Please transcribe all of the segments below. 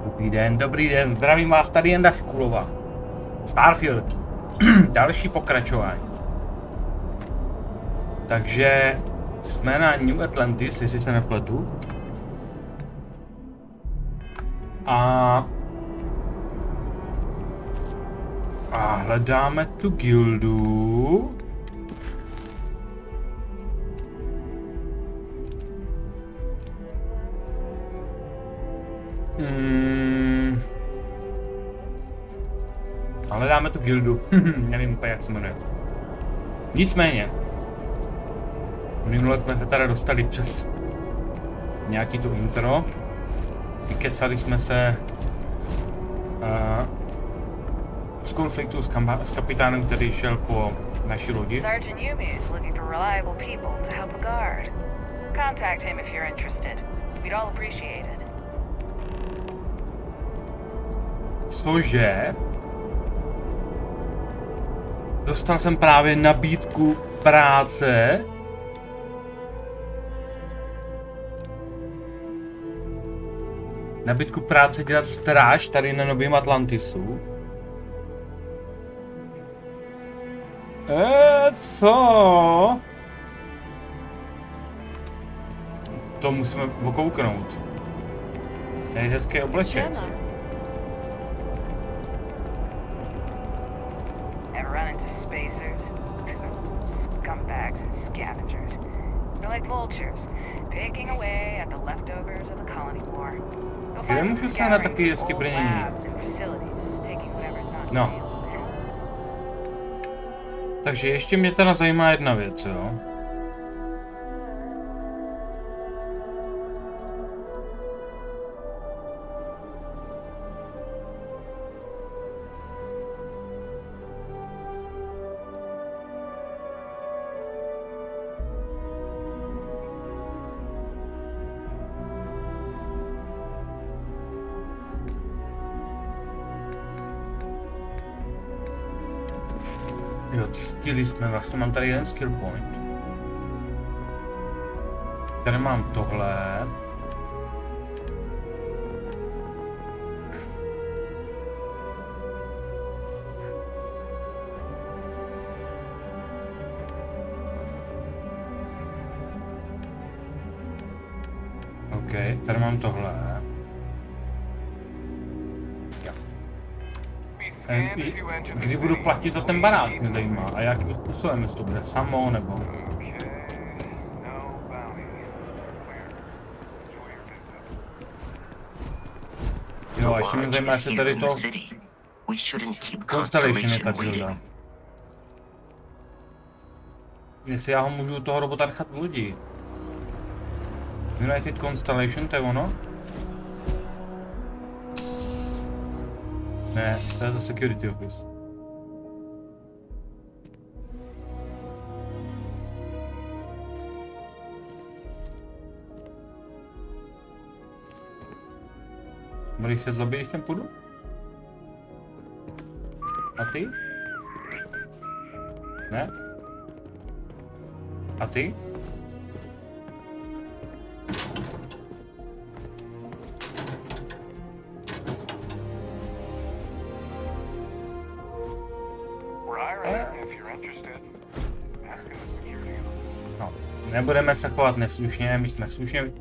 Dobrý den, zdravím vás, tady Jenda Škulova. Starfield, další pokračování. Takže jsme na New Atlantis, jestli se nepletu. A hledáme tu gildu. Ale dáme tu gildu. Nevím úplně, jak se jmenuje. Nicméně, minule jsme se teda dostali přes nějaký to intro. Vykecali jsme se z konfliktu s kapitánem, který šel po naší lodi. Cože? Dostal jsem právě nabídku práce. Nabídku práce dělat stráž tady na Novém Atlantisu. Co? To musíme okouknout. To je hezké oblečení. Scumbags and scavengers. They're like vultures, picking away at the leftovers of the colony war. Kde můžu se na taky hezky brnění? No. Takže ještě mě teda zajímá jedna věc, jo. Jo, ty skilly jsme, vlastně mám tady jeden skill point. Tady mám tohle. OK, tady mám tohle. Kdy budu platit za ten barák, mě zajímá. A jakým způsobem, jestli to bude samo, nebo... Jo, a ještě mě zajímá, jestli tady to... Constellation je ta gilda. Jestli já ho můžu toho robota nechat v lodi. United Constellation, to je ono? Ne, to je to security office. Budeš se zlobit, když sem půjdu? A ty? Ne? A ty? No, nebudeme se chovat neslušně, my jsme slušně...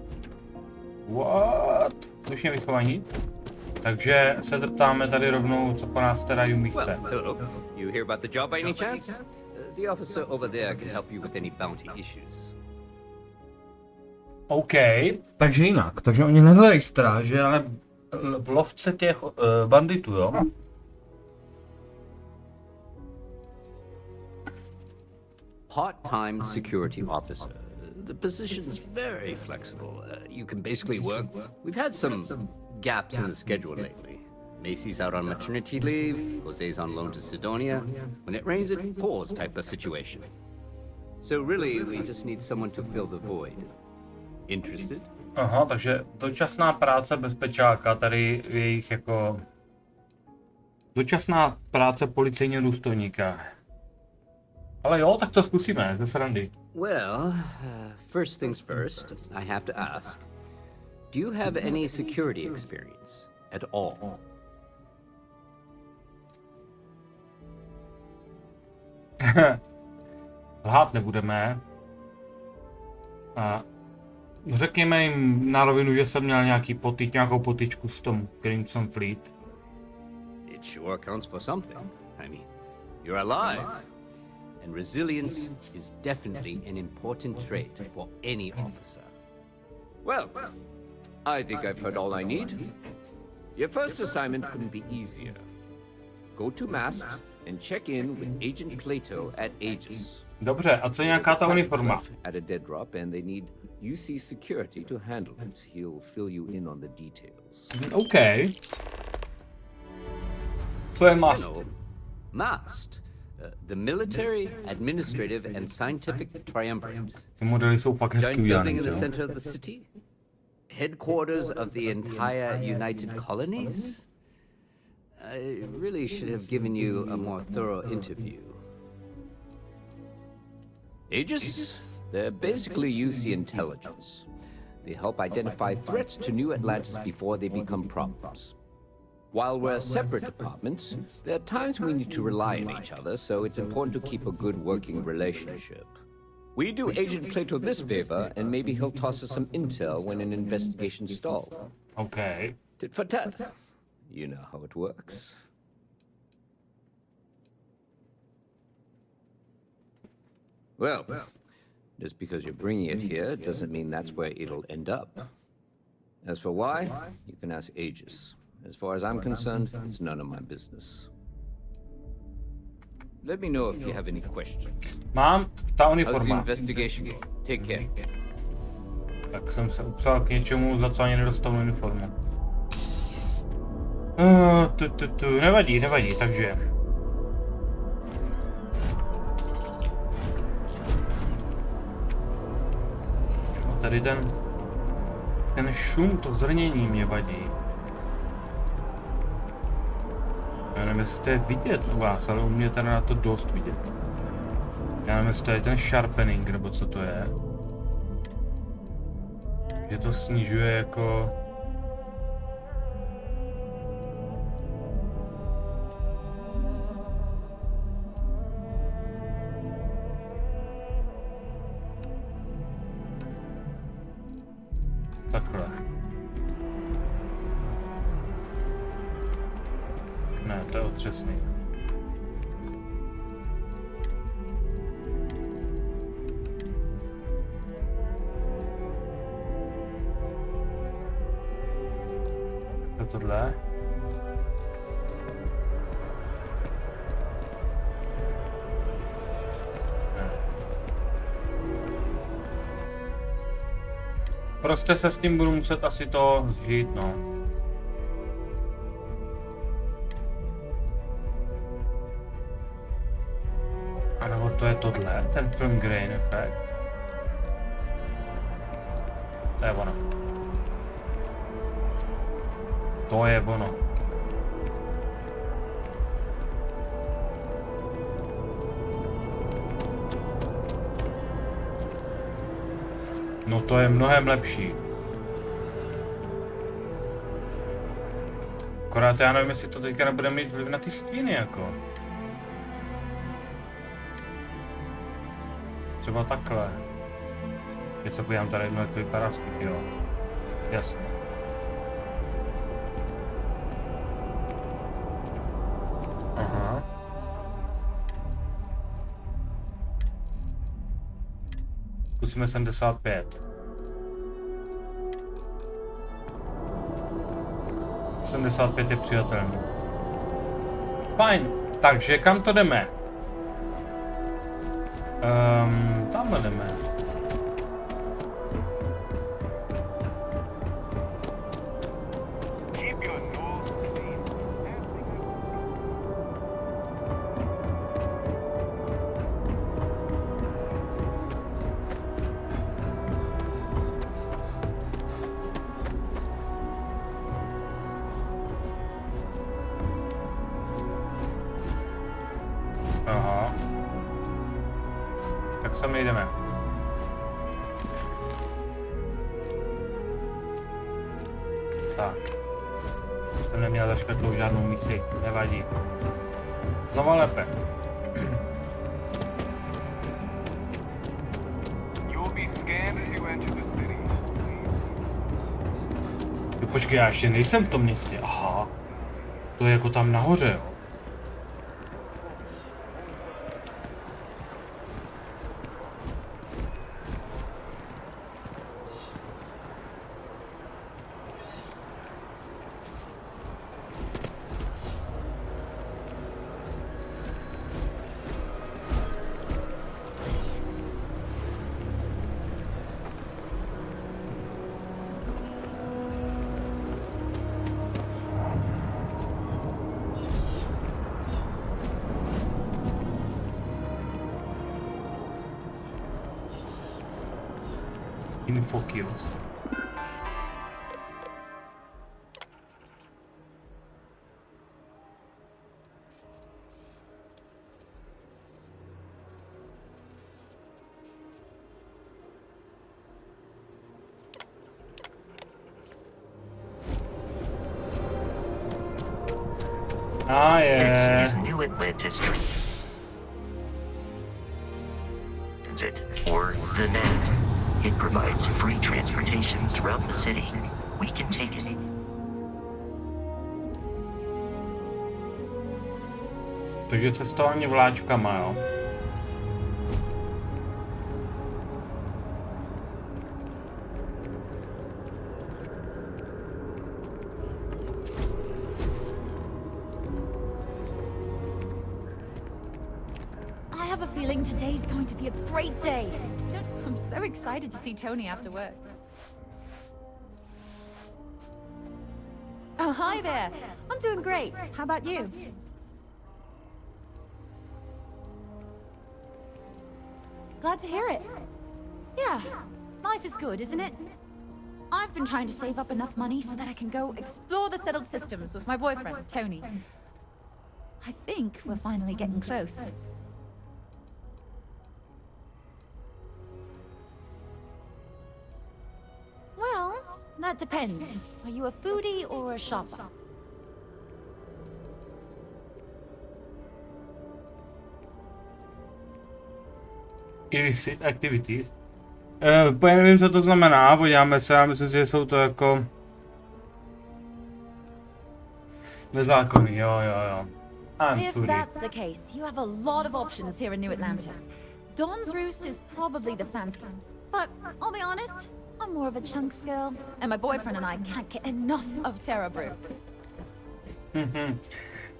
What? Slušně vychovaní. Takže se zeptáme tady rovnou, co po nás teda Yumi chce. Hello. You hear about the job by any chance? The officer over there can help you with any bounty issues. OK, takže jinak. Takže oni nehledají stráže, ale lovce těch banditů, jo? Part-time security officer. The position's very flexible. You can basically work. We've had some gaps in the schedule lately. Macy's out on maternity leave, Jose's on loan to Sidonia. When it rains, it pours type of situation. So really, we just need someone to fill the void. Interested? Aha, takže dočasná práce bezpečáka, tady jejich jako... Dočasná práce policejního důstojníka. Ale jo, tak to zkusíme, ze srandy. Well, first things first, I have to ask. Do you have any security experience? at all. Lhát nebudeme. A řekněme jim na rovinu, že jsem měl nějakou potyčku s tom Crimson Fleet. It sure counts for something. I mean, you're alive. And resilience is definitely an important trait for any officer. Well, I think I've heard all I need. Your first assignment couldn't be easier. Go to mast and check in with Agent Plato at Aegis. Dobře, a co je nějaká ta uniforma? At a dead drop and they need UC security to handle it. He'll fill you in on the details. OK. Co je mast? Mast. The military, administrative, and scientific triumvirate. Ty modely jsou fakt hezky Giant building udělané. in the center of the city? Headquarters of the entire United Colonies? I really should have given you a more thorough interview. Aegis? They're basically UC intelligence. They help identify threats to New Atlantis before they become problems. While we're separate departments, there are times we need to rely on each other, so it's important to keep a good working relationship. We do Agent Plato this favor, and maybe he'll toss us some intel when an investigation stalls. OK. Tit for tat. You know how it works. Well, just because you're bringing it here doesn't mean that's where it'll end up. As for why, you can ask Aegis. As far as I'm concerned, it's none of my business. Let me know if you have any questions. Mám ta How's the uniforma. investigation going? Take care. Tak jsem se upsal k něčemu, za co ani nedostanu uniformu. Nevadí, takže. No tady ten šum, to zrnění mě vadí. Já nevím, jestli to je vidět u vás, ale u mě teda na to dost vidět. Já nevím, jestli to je ten sharpening, nebo co to je. Že to snižuje jako... Takhle. Ne, to je otřesný. Co je tohle? Ne. Prostě se s tím budu muset asi to zžít, no. A nebo to je tohle, ten film grain effect. To je ono. To je ono. No to je mnohem lepší. Akorát já nevím, jestli to teďka nebude mít vliv na ty stíny, jako. Třeba takhle. Když se podívám tady jedno, jak to vypadá skvělý, jo. Jasně. Aha. Zkusíme 75. 75 je přijatelný. Fajn, takže kam to jdeme? Tamhle jdeme. Aha. Tak sami jdeme. Tak. jsem neměl zaškrtlou žádnou misi, nevadí. Znova lépe. Počkej, já ještě nejsem v tom městě. Aha. To je jako tam nahoře, jo. Infokills. Ah, yeah. This is New Atlantis. Transit, or the net. It provides free transportation throughout the city. We can take it. Takže cestování vláčkama, jo. I have a feeling today's going to be a great day. I'm so excited to see Tony after work. Oh, hi there. I'm doing great. How about you? Glad to hear it. Yeah, life is good, isn't it? I've been trying to save up enough money so that I can go explore the settled systems with my boyfriend, Tony. I think we're finally getting close. Well, that depends. Are you a foodie or a shopper? Illicit activities. Úplně nevím, co to znamená, podíváme se, já myslím si, že jsou to jako... nezákonný, jo. I'm If foodie. that's the case, you have a lot of options here in New Atlantis. Dawn's Roost is probably the fanciest, but I'll be honest, I'm more of a chunks girl, and my boyfriend and I can't get enough of Terra Brew.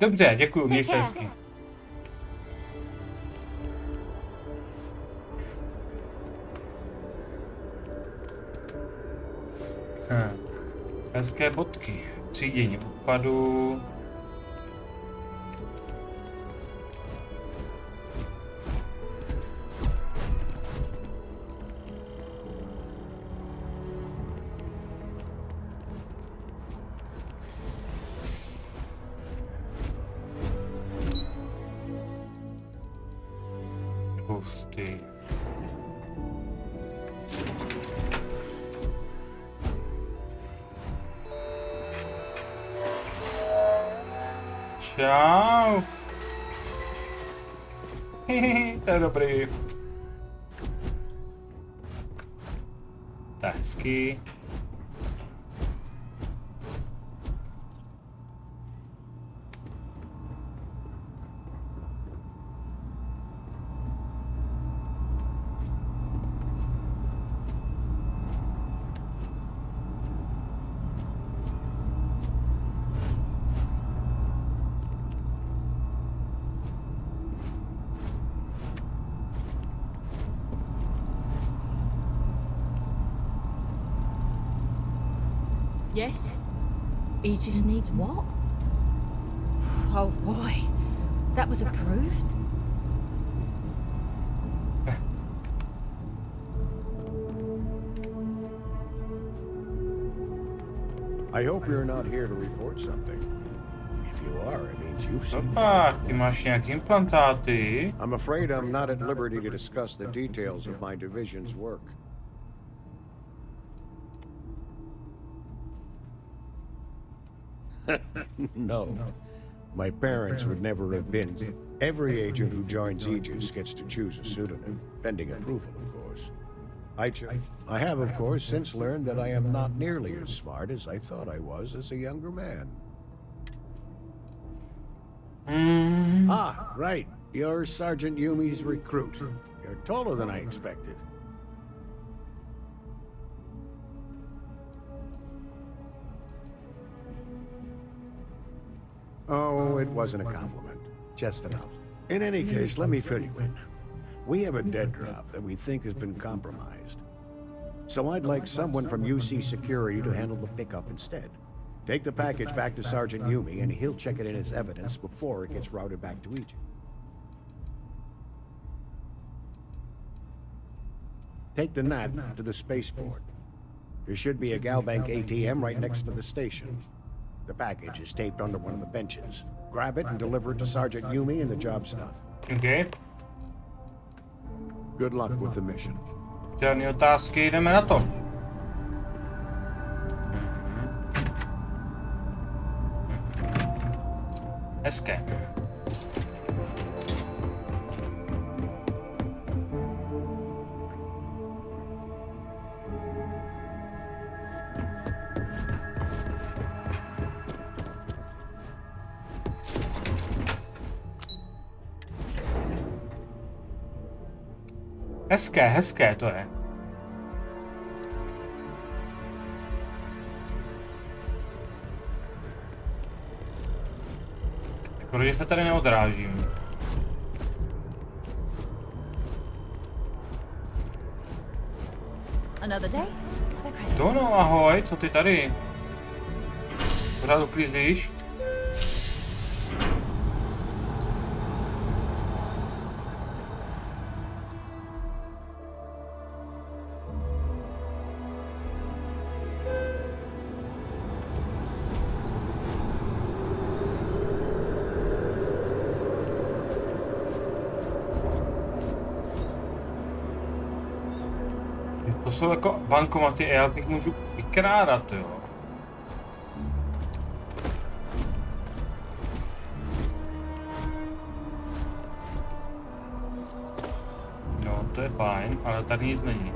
Dobře, děkuju, měj se Take hezky. Hezké bodky. Třídění odpadu. Hosty. Čau. To je dobrý. Tak hezky. Yes? He just needs what? Oh boy, that was approved? I hope you're not here to report something. If you are, it means you've seen Opa, ty máš nějaký implantáty. I'm afraid I'm not at liberty to discuss the details of my division's work. No. My parents would never have been. Every agent who joins Aegis gets to choose a pseudonym, pending approval, of course. I have, of course, since learned that I am not nearly as smart as I thought I was as a younger man. Ah, right. You're Sergeant Yumi's recruit. You're taller than I expected. Oh, it wasn't a compliment. Just enough. In any case, let me fill you in. We have a dead drop that we think has been compromised. So I'd like someone from UC Security to handle the pickup instead. Take the package back to Sergeant Yumi, and he'll check it in as evidence before it gets routed back to Egypt. Take the NAT to the spaceport. There should be a Galbank ATM right next to the station. The package is taped under one of the benches. Grab it and deliver it to Sergeant Yumi, and the job's done. Okay. Good luck with the mission. Žádný otázky, jdeme na to. Hezké. Hezké, hezké to je. Škoda, že se tady neodrážím. Another day, another credit. To no, ahoj, co ty tady? Pořád uklízíš? To jsou jako bankomaty a já z nich můžu vykrádat, jo. No, to je fajn, ale tady nic není.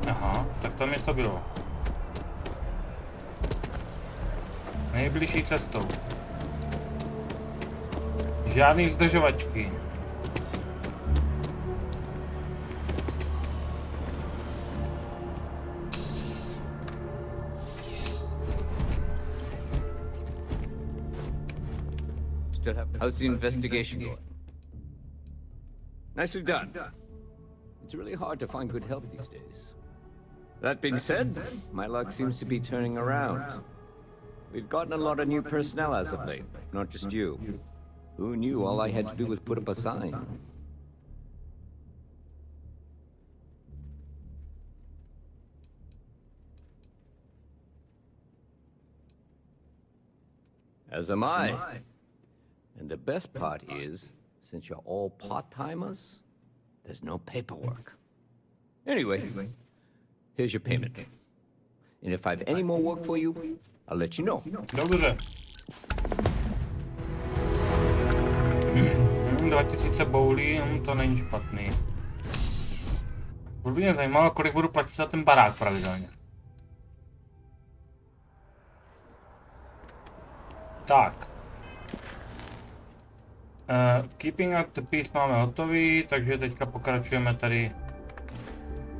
Aha, tak tam něco bylo. Nejbližší cestou. Žádný zdržovačky. How's the investigation going? Nicely done. It's really hard to find good help these days. That being said, my luck seems to be turning around. We've gotten a lot of new personnel as of late, not just you. Who knew all I had to do was put up a sign? As am I. And the best part is, since you're all part-timers, there's no paperwork. Anyway, here's your payment. And if I have any more work for you, I'll let you know. Dobře. 2000 boulí, to není špatný. Bude mě zajímalo, kolik budu platit za ten barák pravidelně. Tak. Keeping up the peace máme hotový, takže teďka pokračujeme tady.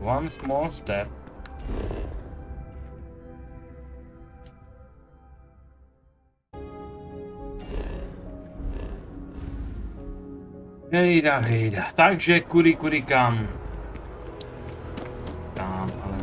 One small step. Hejda. Takže kudy kam? Tam, ale...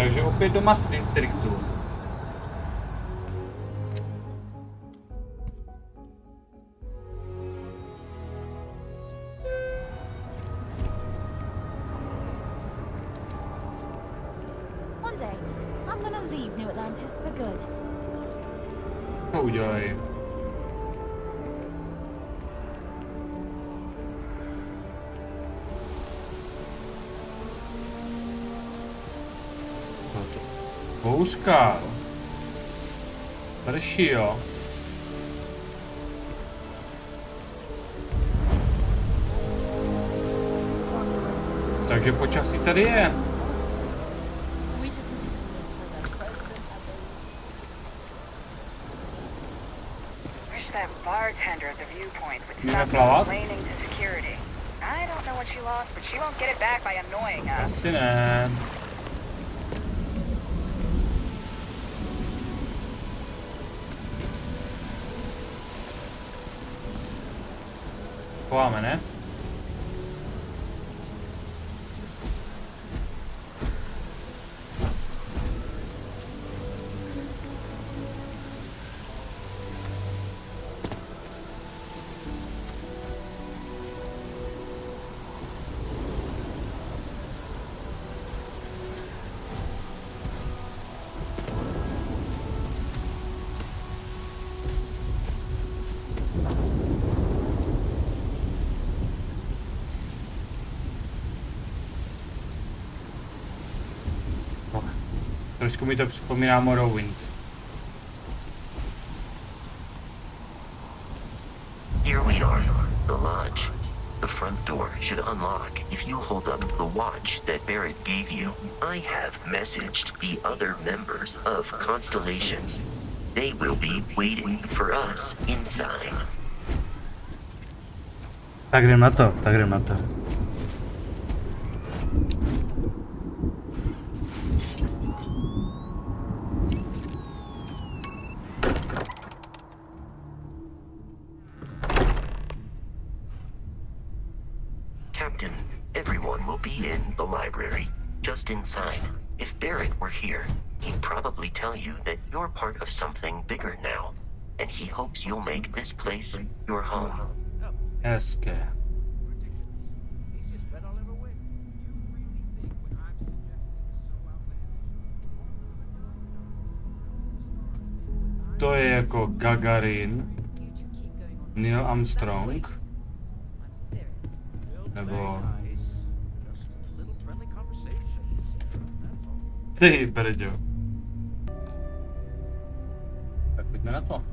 Takže opět do Mass Districtu. One day, I'm gonna leave New Atlantis for good. To udělej. Bouřka. Prší, jo. Takže počasí tady je. Wish that bartender at the viewpoint would Můžeme stop plavat? complaining to security. I don't know what she lost, but she won't get it back by annoying us. Asi ne. Chováme, ne? Trošku mi to připomíná Morrowind. Here we are, the lodge. The front door should unlock if you hold up the watch that Barrett gave you. I have messaged the other members of Constellation. They will be waiting for us inside. Tak jdem na to, tak jdem na to. Captain, everyone will be in the library, just inside. If Barrett were here, he'd probably tell you that you're part of something bigger now, and he hopes you'll make this place your home. Hezké. To je jako Gagarin, Neil Armstrong, nebo... Ty brďo. Tak pojďme na to.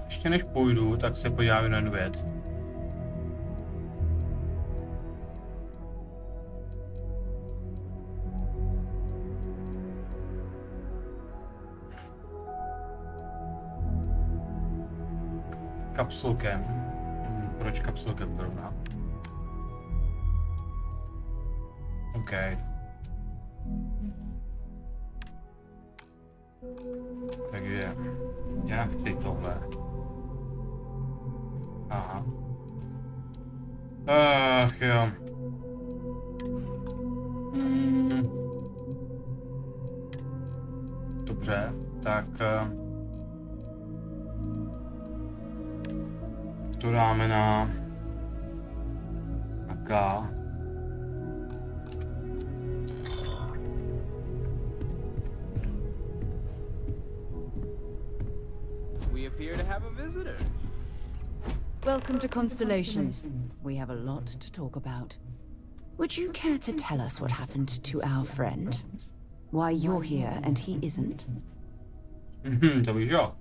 Ještě než půjdu, tak se podívám na jednu věc. Kapsulkem. Proč kapsulkem zrovna? OK. Takže já chci tohle. Aha. Ach jo. Dobře, tak to dáme na K. We appear to have a visitor. Welcome to Constellation. We have a lot to talk about. Would you care to tell us what happened to our friend? Why you're here and he isn't? To víš jo.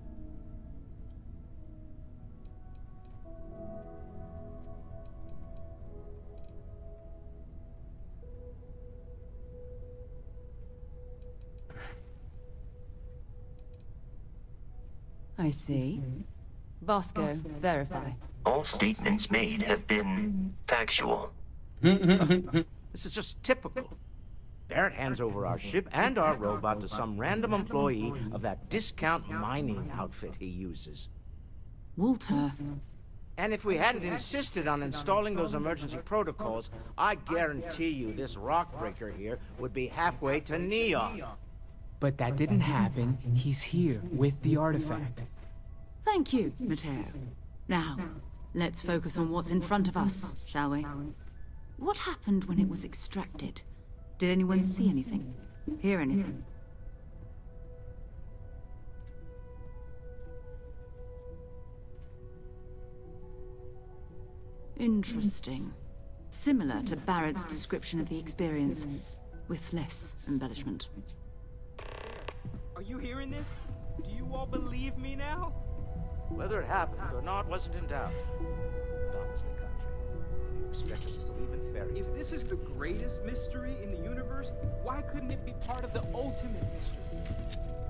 I see. Vasco, verify. All statements made have been factual. This is just typical. Barrett hands over our ship and our robot to some random employee of that discount mining outfit he uses. Walter, And if we hadn't insisted on installing those emergency protocols, I guarantee you this rock breaker here would be halfway to Neon. But that didn't happen. He's here with the artifact. thank you, Matteo. Now, let's focus on what's in front of us, shall we? What happened when it was extracted? Did anyone see anything? Hear anything? Interesting. Similar to Barrett's description of the experience, with less embellishment. Are you hearing this? Do you all believe me now? Whether it happened or not wasn't in doubt. But honestly, Country, if you expect us to believe in fairy If this is the greatest mystery in the universe, why couldn't it be part of the ultimate mystery?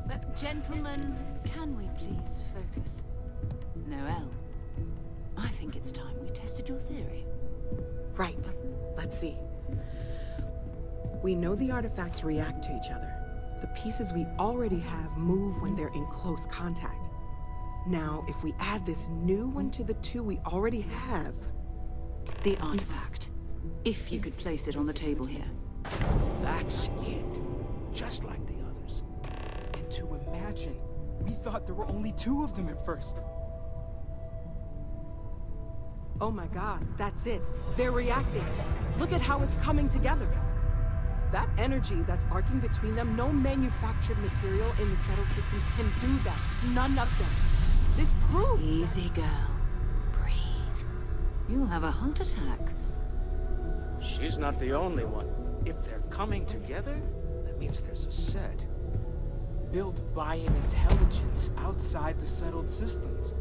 But gentlemen, can we please focus? Noel, I think it's time we tested your theory. Right. Let's see. We know the artifacts react to each other. The pieces we already have move when they're in close contact. Now, if we add this new one to the two we already have... The artifact. If you could place it on the table here. That's it. Just like the others. And to imagine, we thought there were only 2 of them at first. Oh my god, that's it. They're reacting. Look at how it's coming together. That energy that's arcing between them, no manufactured material in the settled systems can do that. None of them. This proves... Easy, girl. Breathe. You'll have a heart attack. She's not the only one. If they're coming together, that means there's a set. Built by an intelligence outside the settled systems.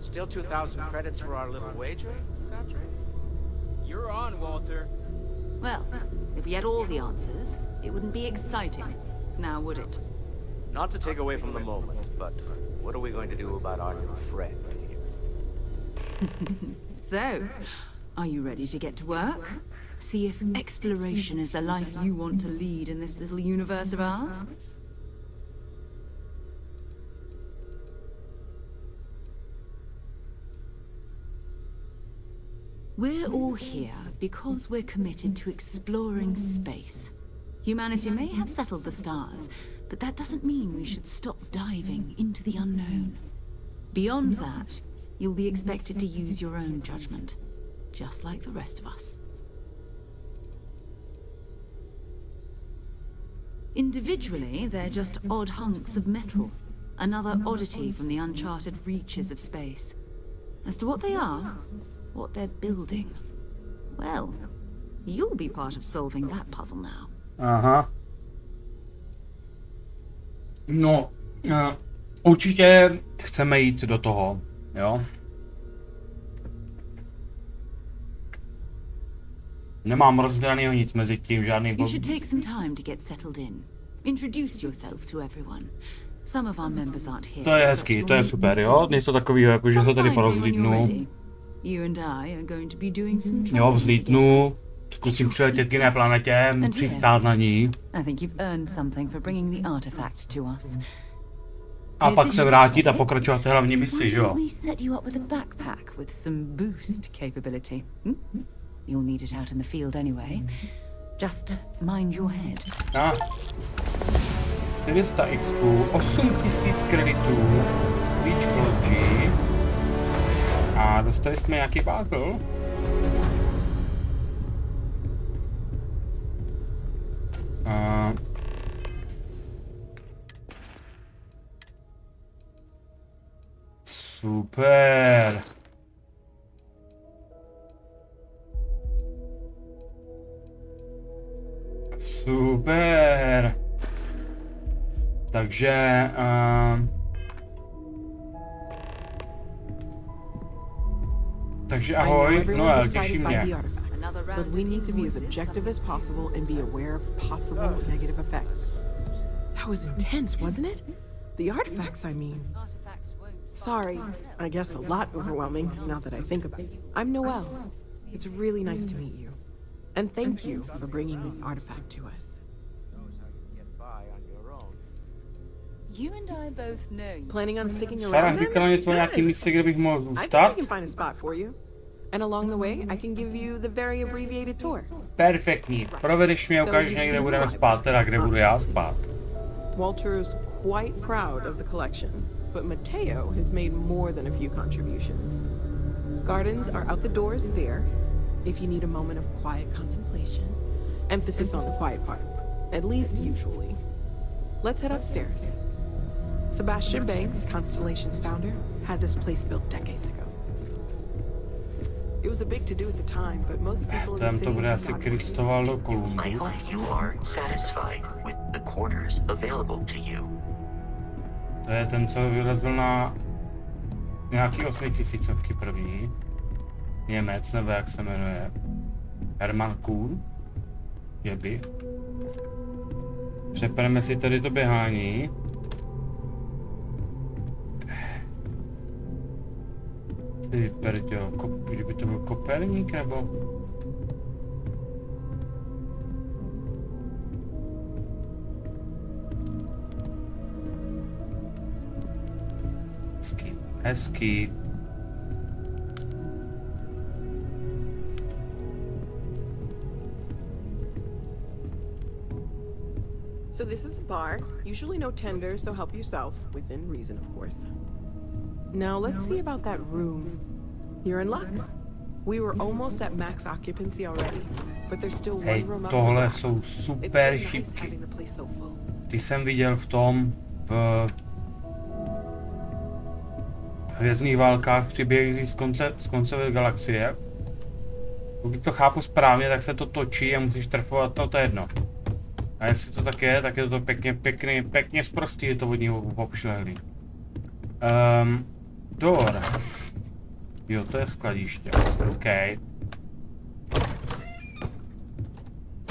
Still 2,000 credits for our little wager, Country? You're on, Walter. Well, if we had all the answers, it wouldn't be exciting. Now, would it? Not to take away from the moment, but what are we going to do about our new friend here? So, are you ready to get to work? See if exploration is the life you want to lead in this little universe of ours? We're all here because we're committed to exploring space. Humanity may have settled the stars, but that doesn't mean we should stop diving into the unknown. Beyond that, you'll be expected to use your own judgment, just like the rest of us. Individually, they're just odd hunks of metal, another oddity from the uncharted reaches of space. As to what they are, what they're building, well, you'll be part of solving that puzzle now. Aha. No, určitě chceme jít do toho, jo? Nemám rozdělanýho nic mezi tím, žádný... You should take some time to get settled in. Introduce yourself to everyone. Some of our members aren't here. To je hezký, to je super, jo? Něco takového, jako že se tady porozhlídnu. You and I are going to be doing some Jo, vzlítnu, zkusím přiletět k jiné planetě, přistát na ní. I think you've earned something for bringing the artifact to us. A pak se vrátit a pokračovat v té hlavní misi, že jo? We set you up with a backpack with some boost capability. You'll need it out in the field anyway. Just mind your head. 400 XP, 8000 kreditů, klíč k loďi. A dostali jsme nějaký bákl. Super. Super. Takže takže ahoj, Noel, těší mě. But we need to be as objective as possible and be aware of possible negative effects. That was intense, wasn't it? The artifacts, I mean. Sorry, I guess a lot overwhelming, now that I think about it. I'm Noel. It's really nice to meet you. And thank you for bringing the artifact to us. You and I both know you. Planning on sticking Sarah around říkala něco o nějaký místě, kde bych mohl I think zůstat. I can find a spot for you. And along the way, I can give you the very abbreviated tour. Perfektní. Provedeš mě, ukážeš mě, kde budeme spát, teda kde budu já spát. Walter's quite proud of the collection, but Mateo has made more than a few contributions. Gardens are out the doors there, if you need a moment of quiet contemplation. Emphasis on the quiet part, at least usually. Let's head upstairs. Sebastian Banks, Constellation's founder, had this place built decades ago. It was a big to-do at the time, but most people in the Tam city to bude asi forgot about it. Kristoval do I Kolumbus. hope you are satisfied with the quarters available to you. To je ten, co vylezl na nějaký 8000 první. Němec, nebo jak se jmenuje. Herman Kuhn. Jeby. Přepereme si tady to běhání. Ty perďo, kdyby to byl Koperník, nebo... Hezký, hezký. So this is the bar. Usually no tender, so help yourself, within reason, of course. Now let's see about that room. You're in luck. We were almost at max occupancy already, but there's still one room up for Tohle grabs. jsou It's super been nice šipky. having the place so full. Ty jsem viděl v tom, v Hvězdných válkách příběhy z konce galaxie. Pokud to chápu správně, tak se to točí a musíš trefovat, no to je jedno. A jestli to tak je to pěkně sprostý, je to od něho obšlehlý. Door. Jo, to je skladiště. OK.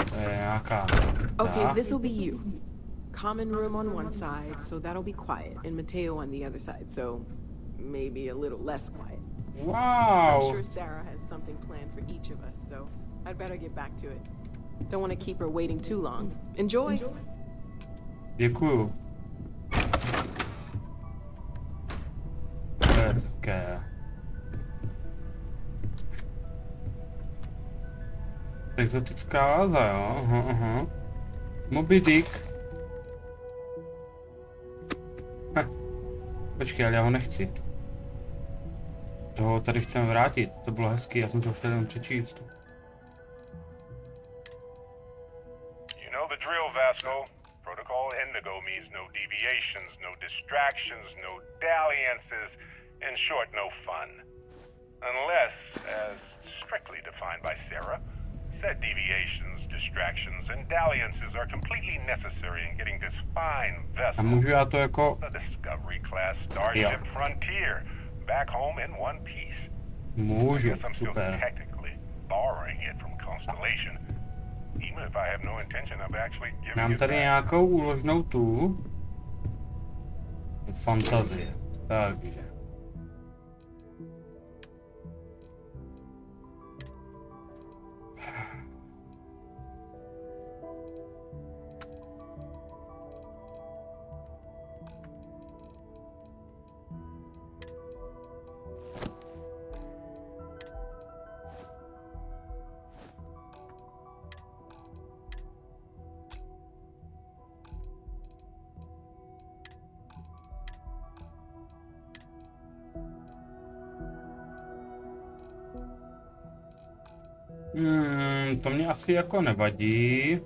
To je nějaká... Okay, this'll be you. Common room on one side, so that'll be quiet, and Mateo on the other side, so maybe a little less quiet. I'm Wow. sure Sarah has something planned for each of us, so I'd better get back to it. Don't want to keep her waiting too long. Enjoy! Děkuju. Hezké. Exotická váza, jo? Aha. Moby Dick. Počkej, ale já ho nechci. Toho tady chceme vrátit, to bylo hezký, já jsem to chtěl jen přečíst. You know the drill, Vasco. Protocol Indigo means no deviations, no distractions, no dalliances, in short, no fun. Unless, as strictly defined by Sarah, said deviations, distractions, and dalliances are completely necessary in getting this fine A vessel, můžu já to jako... the Discovery class Starship Frontier, back home in one piece. Můžu, Yes, I'm still super. technically borrowing it from Constellation, even if I have no intention of actually giving Mám it tady back. nějakou úložnou tu. Fantazie. Takže. To mě asi jako nevadí.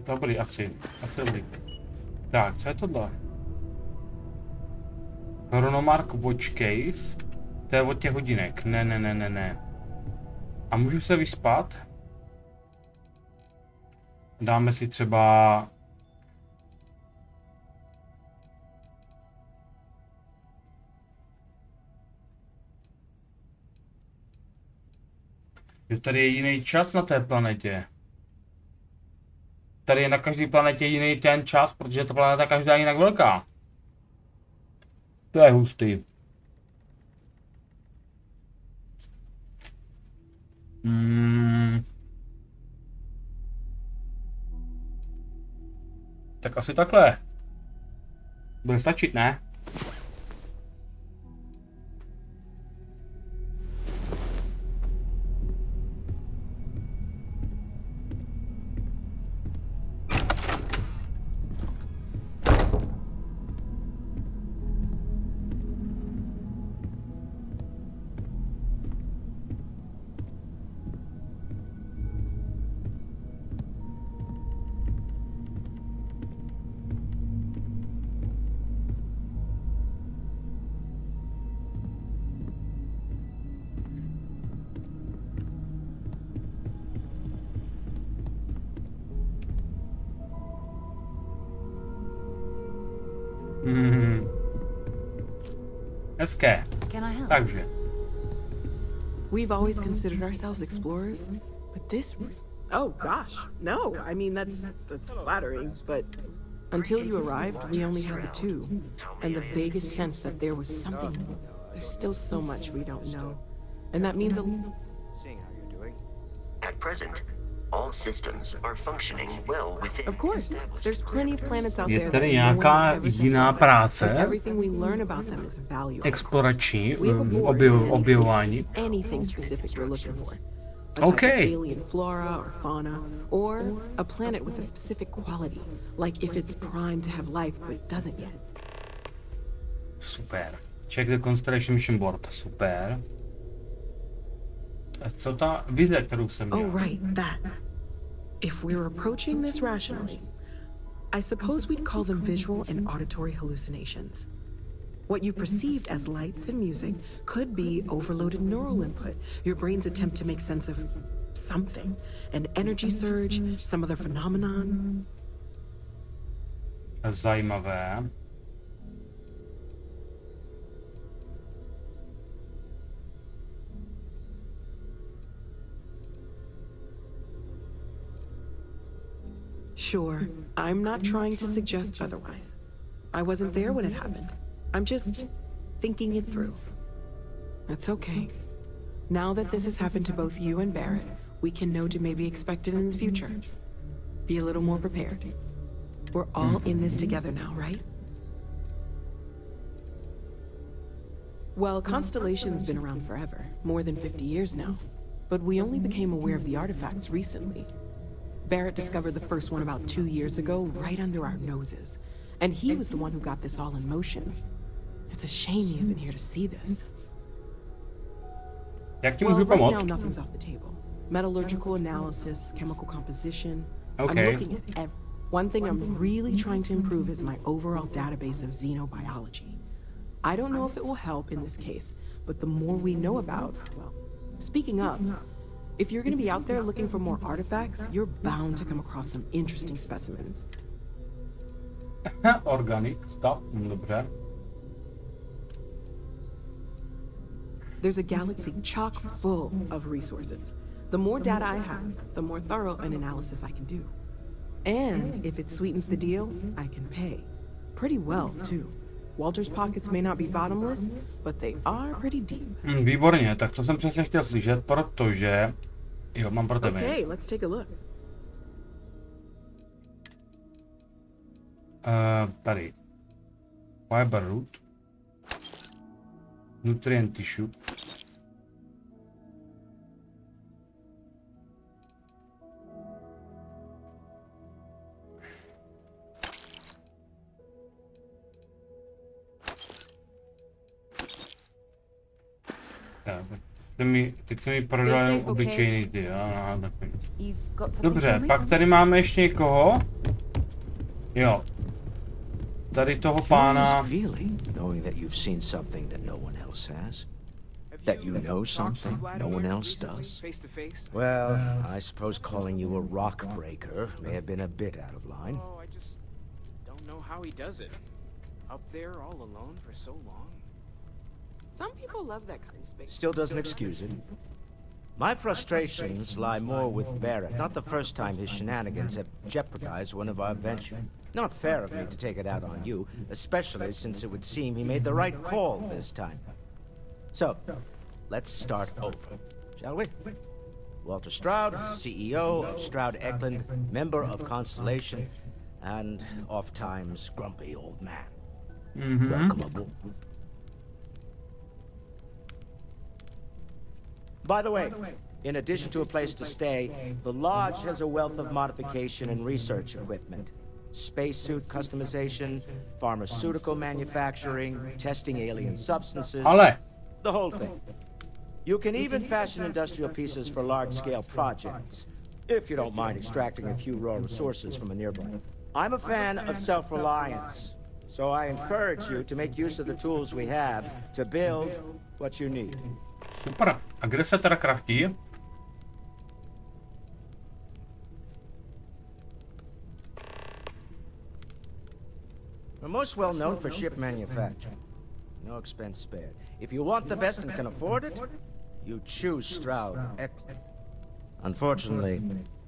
Dobrý, asi dobrý. Tak, co je tohle? Chronomark Watch Case. To je od těch hodinek. Ne. A můžu se vyspat? Dáme si třeba... že tady je jiný čas na té planetě. Tady je na každé planetě jiný ten čas, protože ta planeta každá je jinak velká. To je hustý. Tak asi takhle. Bude stačit, ne? Hezké. Can I help? Takže. We've always considered ourselves explorers, but this... Oh, gosh, no. I mean, that's flattering, but... Until you arrived, we only had the two, and the vaguest sense that there was something... There's still so much we don't know, and that means a... Seeing how you're doing. At present, all systems are functioning well within... Of course, there's plenty of planets out Je there tady that no one nějaká has ever set jiná foot on, práce, but everything we learn about them is valuable. explorační, We have a board and objevování. anything specific you're looking for. A Okay. type of alien flora or fauna, or a planet with a specific quality, like if it's primed to have life but doesn't yet. Super. Check the constellation mission board. Super. A co ta vize, kterou jsem měl? Oh, right, that. If we're approaching this rationally, I suppose we'd call them visual and auditory hallucinations. What you perceived as lights and music could be overloaded neural input, your brain's attempt to make sense of something, an energy surge, some other phenomenon. Zajímavé. Sure, I'm not trying to suggest otherwise. I wasn't there when it happened. I'm just thinking it through. That's okay. Now that this has happened to both you and Barrett, we can know to maybe expect it in the future. Be a little more prepared. We're all in this together now, right? Well, Constellation's been around forever, more than 50 years now. But we only became aware of the artifacts recently. Barrett discovered the first one about 2 years ago, right under our noses. And he was the one who got this all in motion. It's a shame he isn't here to see this. Jak ti Well, můžu right pomoct? now nothing's off the table. Metallurgical analysis, chemical composition. Okay. I'm looking at one thing I'm really trying to improve is my overall database of xenobiology. I don't know if it will help in this case, but the more we know about, well, speaking of, if you're going to be out there looking for more artifacts, you're bound to come across some interesting specimens. Organic stuff, dobře. There's a galaxy chock full of resources. The more data I have, the more thorough an analysis I can do. And if it sweetens the deal, I can pay. Pretty well, too. Walter's pockets may not be bottomless, but they are pretty deep. Výborně, tak to jsem přesně chtěl slyšet, protože... Jo, mám pro tebe. Okay, let's take a look. Tady. Fiber root. Nutrient tissue. Teď se mi prodal obyčejný ty, Dobře, pak tady máme ještě někoho. Jo. Tady toho pána. That you know something no one else does? Well, I suppose calling you a rock breaker may have been a bit out of line. Oh, I just don't know how he does it. Up there all alone for so long. Some people love that kind of space. Still doesn't excuse it. My frustrations lie more with Barrett. Not the first time his shenanigans have jeopardized one of our ventures. Not fair of me to take it out on you, especially since it would seem he made the right call this time. So, let's start over, shall we? Walter Stroud, CEO of Stroud Eklund, member of Constellation. and oft-times grumpy old man. Mhm. Welcome aboard. By the way, in addition to a place to stay, the lodge has a wealth of modification and research equipment. Spacesuit customization, pharmaceutical manufacturing, testing alien substances. Ale. The whole thing. You can even fashion industrial pieces for large-scale projects, if you don't mind extracting a few raw resources from a nearby. I'm a fan of self-reliance, so I encourage you to make use of the tools we have to build what you need. Super. A kde se teda kraftí? We're most well known for ship manufacturing. No expense spared. If you want the best and can afford it, you choose Stroud. Unfortunately,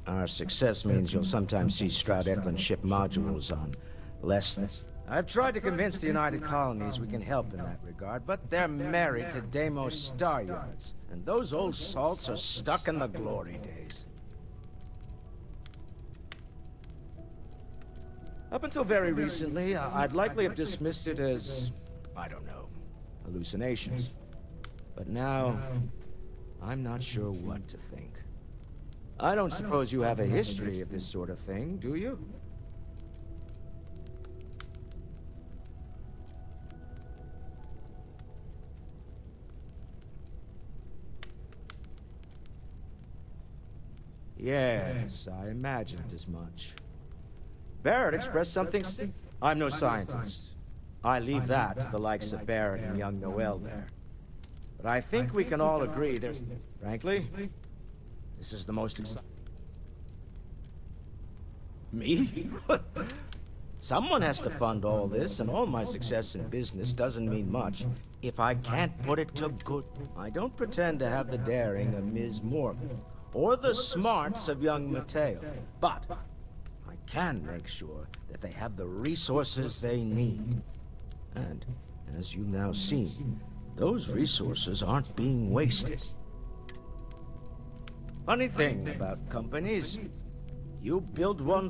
our success means you'll sometimes see Stroud Eklund ship modules on less than... I've tried to convince the United Colonies we can help in that regard, but they're married to Deimos Star Yards, and those old salts are stuck in the glory days. Up until very recently, I'd likely have dismissed it as, I don't know, hallucinations. But now, I'm not sure what to think. I don't suppose you have a history of this sort of thing, do you? Yes, I imagined as much. Barrett expressed something. I'm no scientist. I leave that to the likes of Barrett and young Noel there. But I think we can all agree there's... Frankly, this is the most Me? Someone has to fund all this, and all my success in business doesn't mean much if I can't put it to good. I don't pretend to have the daring of Ms. Morgan, or the smarts of young Mateo, but I can make sure that they have the resources they need. And, as you've now seen, those resources aren't being wasted. Funny thing about companies, you build one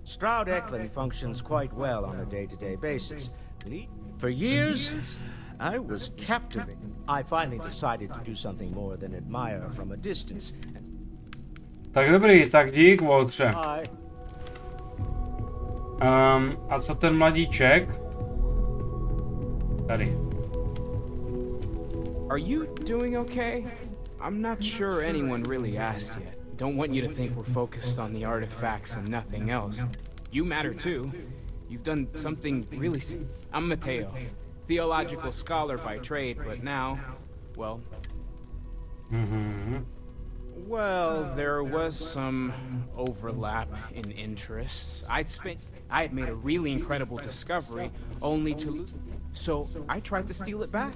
Stroud Eklund functions quite well on a day-to-day basis. For years, I was captivated. I finally decided to do something more than admire from a distance. Tak dobrý, tak dík, Waltře. A co ten mladíček? Tady. Are you doing okay? I'm not sure anyone really asked yet. Don't want you to think we're focused on the artifacts and nothing else. You matter too. You've done something really... I'm Mateo, theological scholar by trade, but now, well... Well, there was some overlap in interests. I had made a really incredible discovery, only to lose... So I tried to steal it back.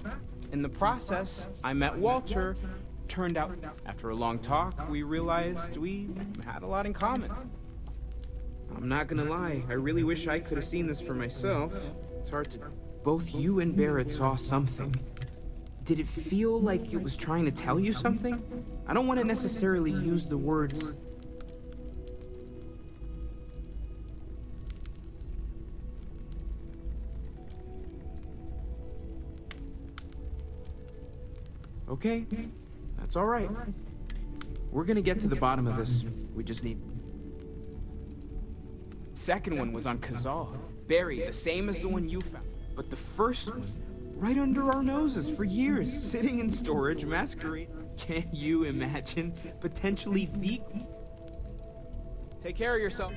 In the process, I met Walter. Turned out, after a long talk, we realized we had a lot in common. I'm not gonna lie, I really wish I could have seen this for myself. It's hard to... Both you and Barrett saw something. Did it feel like it was trying to tell you something? I don't want to necessarily use the words... Okay, that's all right. We're gonna get to the bottom of this. We just need... Second one was on Kazal, buried, the same as the one you found. But the first one, right under our noses for years, sitting in storage, masquerading. Can you imagine? Potentially the... Take care of yourself.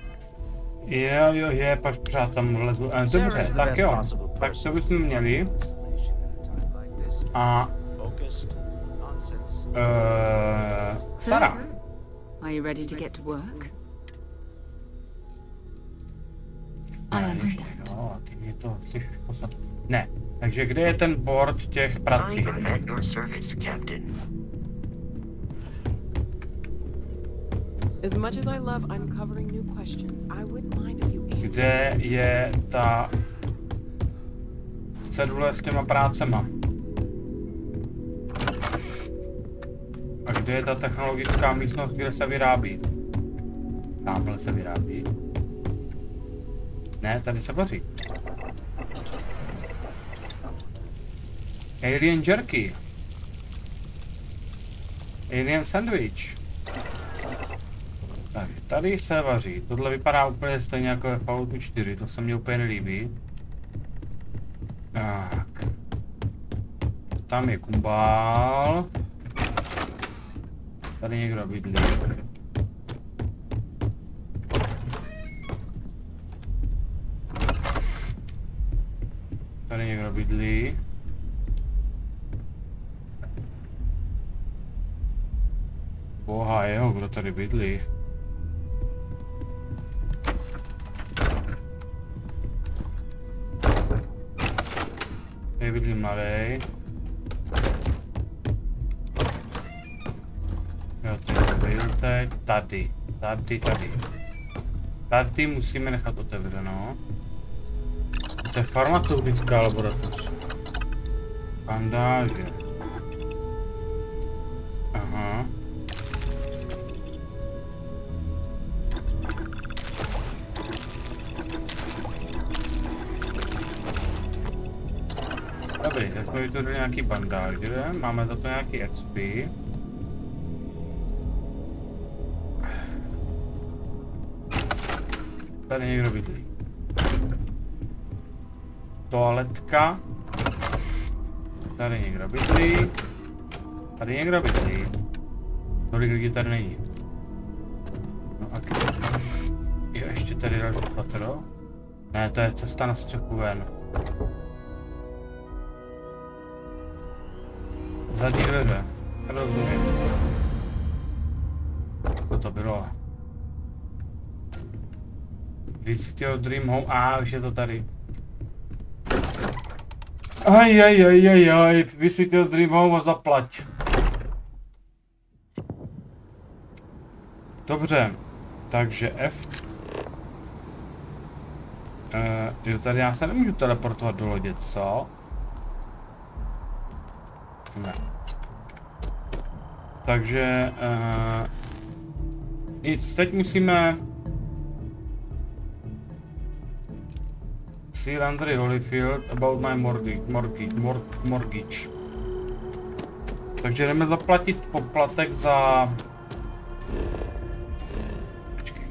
Je, pač pořád tam vlezu. Dobře, tak jo. Tak to bychom měli. A... Sarah. Are you ready to get to work? I understand. No, ty mě to chceš už poslat. Ne. Takže kde je ten board těch prací? I'm at your service, Captain. As much as I love uncovering new questions, I wouldn't mind if you answered. Kde je ta cedule s těma prácema? A kde je ta technologická místnost, kde se vyrábí? Tamhle se vyrábí. Ne, tady se vaří. Alien jerky. Alien sandwich. Tak, tady se vaří. Tohle vypadá úplně stejně jako ve Falloutu 4, to se mně úplně nelíbí. Tak. Tam je kumbál. Tady někdo bydlí. Tady někdo bydlí. Boha jeho, kdo tady bydlí. Tady bydlí mladej. Jo, tady byl teď. Tady. Tady musíme nechat otevřeno. To je farmaceutická laboratoř. Bandáže. Aha. Dobrý, tak jsme vytvořili nějaký bandáže, máme za to nějaký XP. Tady někdo bydlí. Toaletka. Tady někdo bydlí. Tady někdo bydlí. Tolik lidí tady není. No a jo, ještě tady další patro. Ne, to je cesta na střechu ven. Zadní dveře. Rozumím. Co to bylo? Víc chtěl Dream Home. Už je to tady. Ajajajajaj, vysítil Dream Home a zaplať. Dobře, takže F. Jo, tady já se nemůžu teleportovat do lodě, co? Ne. Takže, nic, teď musíme... See Landry Holyfield about my mortgage. Takže jdeme zaplatit poplatek za... Počkej.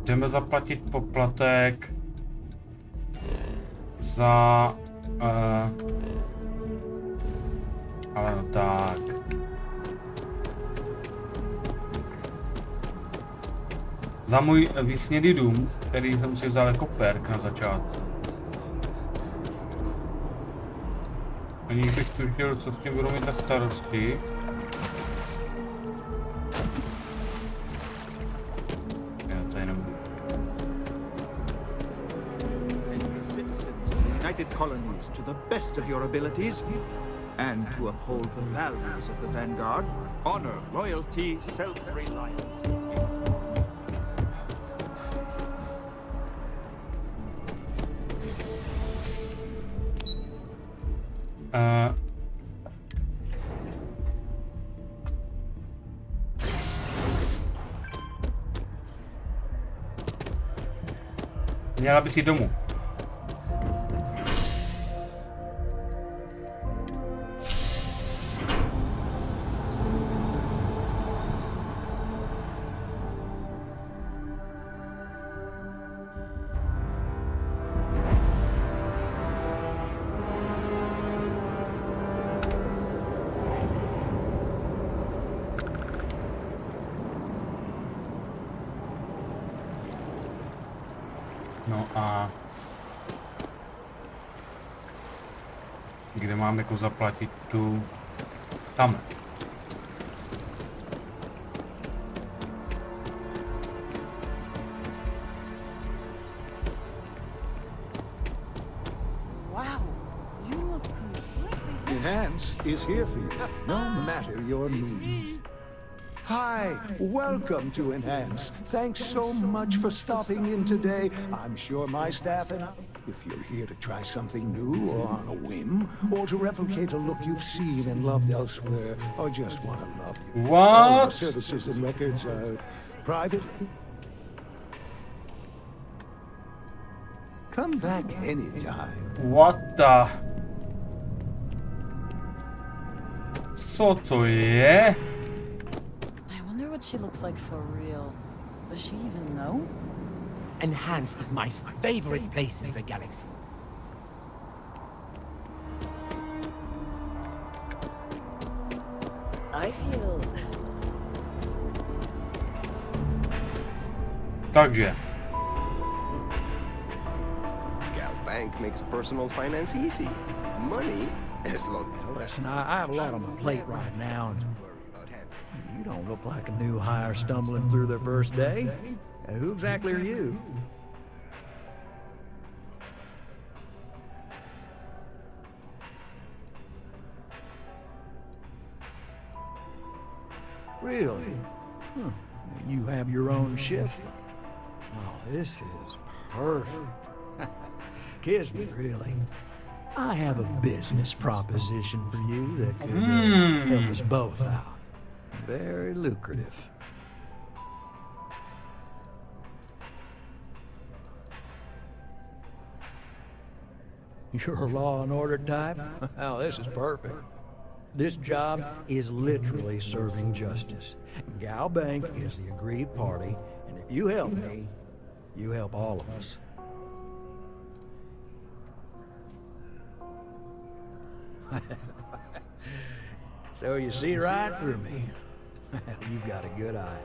Jdeme zaplatit poplatek za... ale no tak... Za můj vysněný dům, který jsem si vzal jako perk na začátku. Ani bych tušil, co s tím budou mít na starosti. Já tady nebudu. United colonies to the best of your abilities, and to uphold the values of the Vanguard, honor, loyalty, self-reliance. Měla bys jít domů. No a kde mám jako zaplatit tu tam. Wow, you look completely different. Enhance is here for you, no matter your needs. Hi, welcome to Enhance. Thanks so much for stopping in today. I'm sure my staff and I... If you're here to try something new or on a whim, or to replicate a look you've seen and loved elsewhere, or just want to love you. What? All our services and records are private. Come back anytime. What the? Co to je? I wonder what she looks like for real. Does she even know? Enhance is my favorite place in the galaxy. I feel... Takže. Gal Bank makes personal finance easy. Money is loaded. Listen, I have a lot on my plate right now. You don't look like a new hire stumbling through their first day. Who exactly are you? Really? You have your own ship? Oh, this is perfect. Kiss me, really. I have a business proposition for you that could help us both out. Very lucrative. You're a law and order type? Oh, this is perfect. This job is literally serving justice. Gal Bank is the agreed party, and if you help me, you help all of us. So you see right through me. You've got a good eye.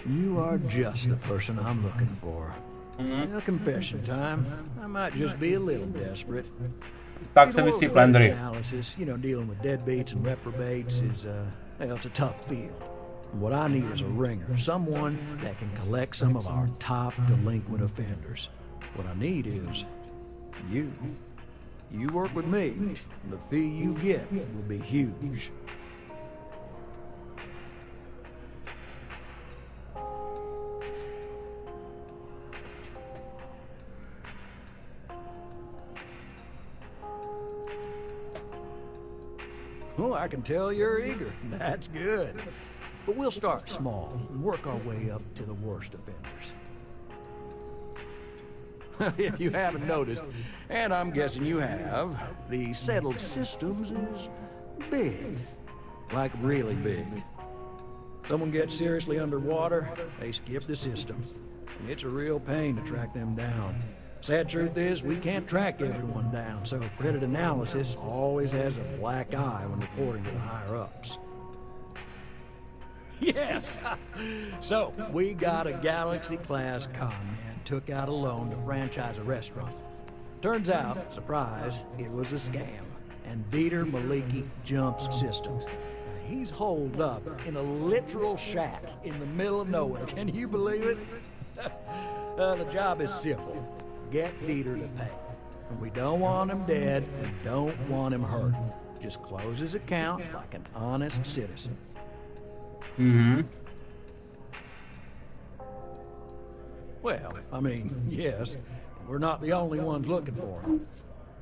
You are just the person I'm looking for. Well, confession time. I might just be a little desperate. Tak se myslí Plendry. Analysis, you know, dealing with deadbeats and reprobates is, well, it's a tough field. What I need is a ringer, someone that can collect some of our top delinquent offenders. What I need is you. You work with me, and the fee you get will be huge. Oh, I can tell you're eager. That's good. But we'll start small and work our way up to the worst offenders. If you haven't noticed, and I'm guessing you have, the settled systems is big. Like really big. Someone gets seriously underwater, they skip the system. And it's a real pain to track them down. Sad truth is, we can't track everyone down, so credit analysis always has a black eye when reporting to the higher-ups. Yes! So, we got a Galaxy-class con-man took out a loan to franchise a restaurant. Turns out, surprise, it was a scam, and Dieter Maliki jumps systems. Now, he's holed up in a literal shack in the middle of nowhere. Can you believe it? The job is simple. Get Dieter to pay. And we don't want him dead, and don't want him hurt. Just close his account like an honest citizen. Well, I mean, yes, we're not the only ones looking for him.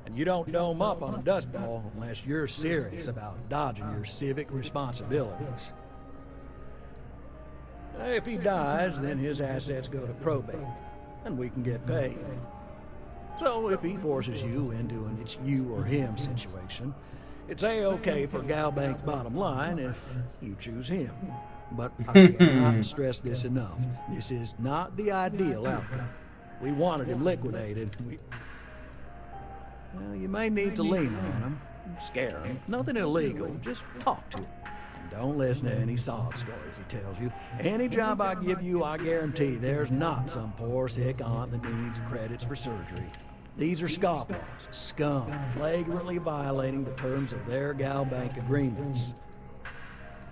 And you don't dome up on a dust ball unless you're serious about dodging your civic responsibilities. If he dies, then his assets go to probate, and we can get paid. So if he forces you into an it's you or him situation, it's A-okay for Galbank's bottom line if you choose him. But I cannot stress this enough. This is not the ideal outcome. We wanted him liquidated. Well, you may need to lean on him, scare him. Nothing illegal, just talk to him. And don't listen to any sob stories he tells you. Any job I give you, I guarantee there's not some poor sick aunt that needs credits for surgery. These are scofflaws, scum, flagrantly violating the terms of their Galbank agreements.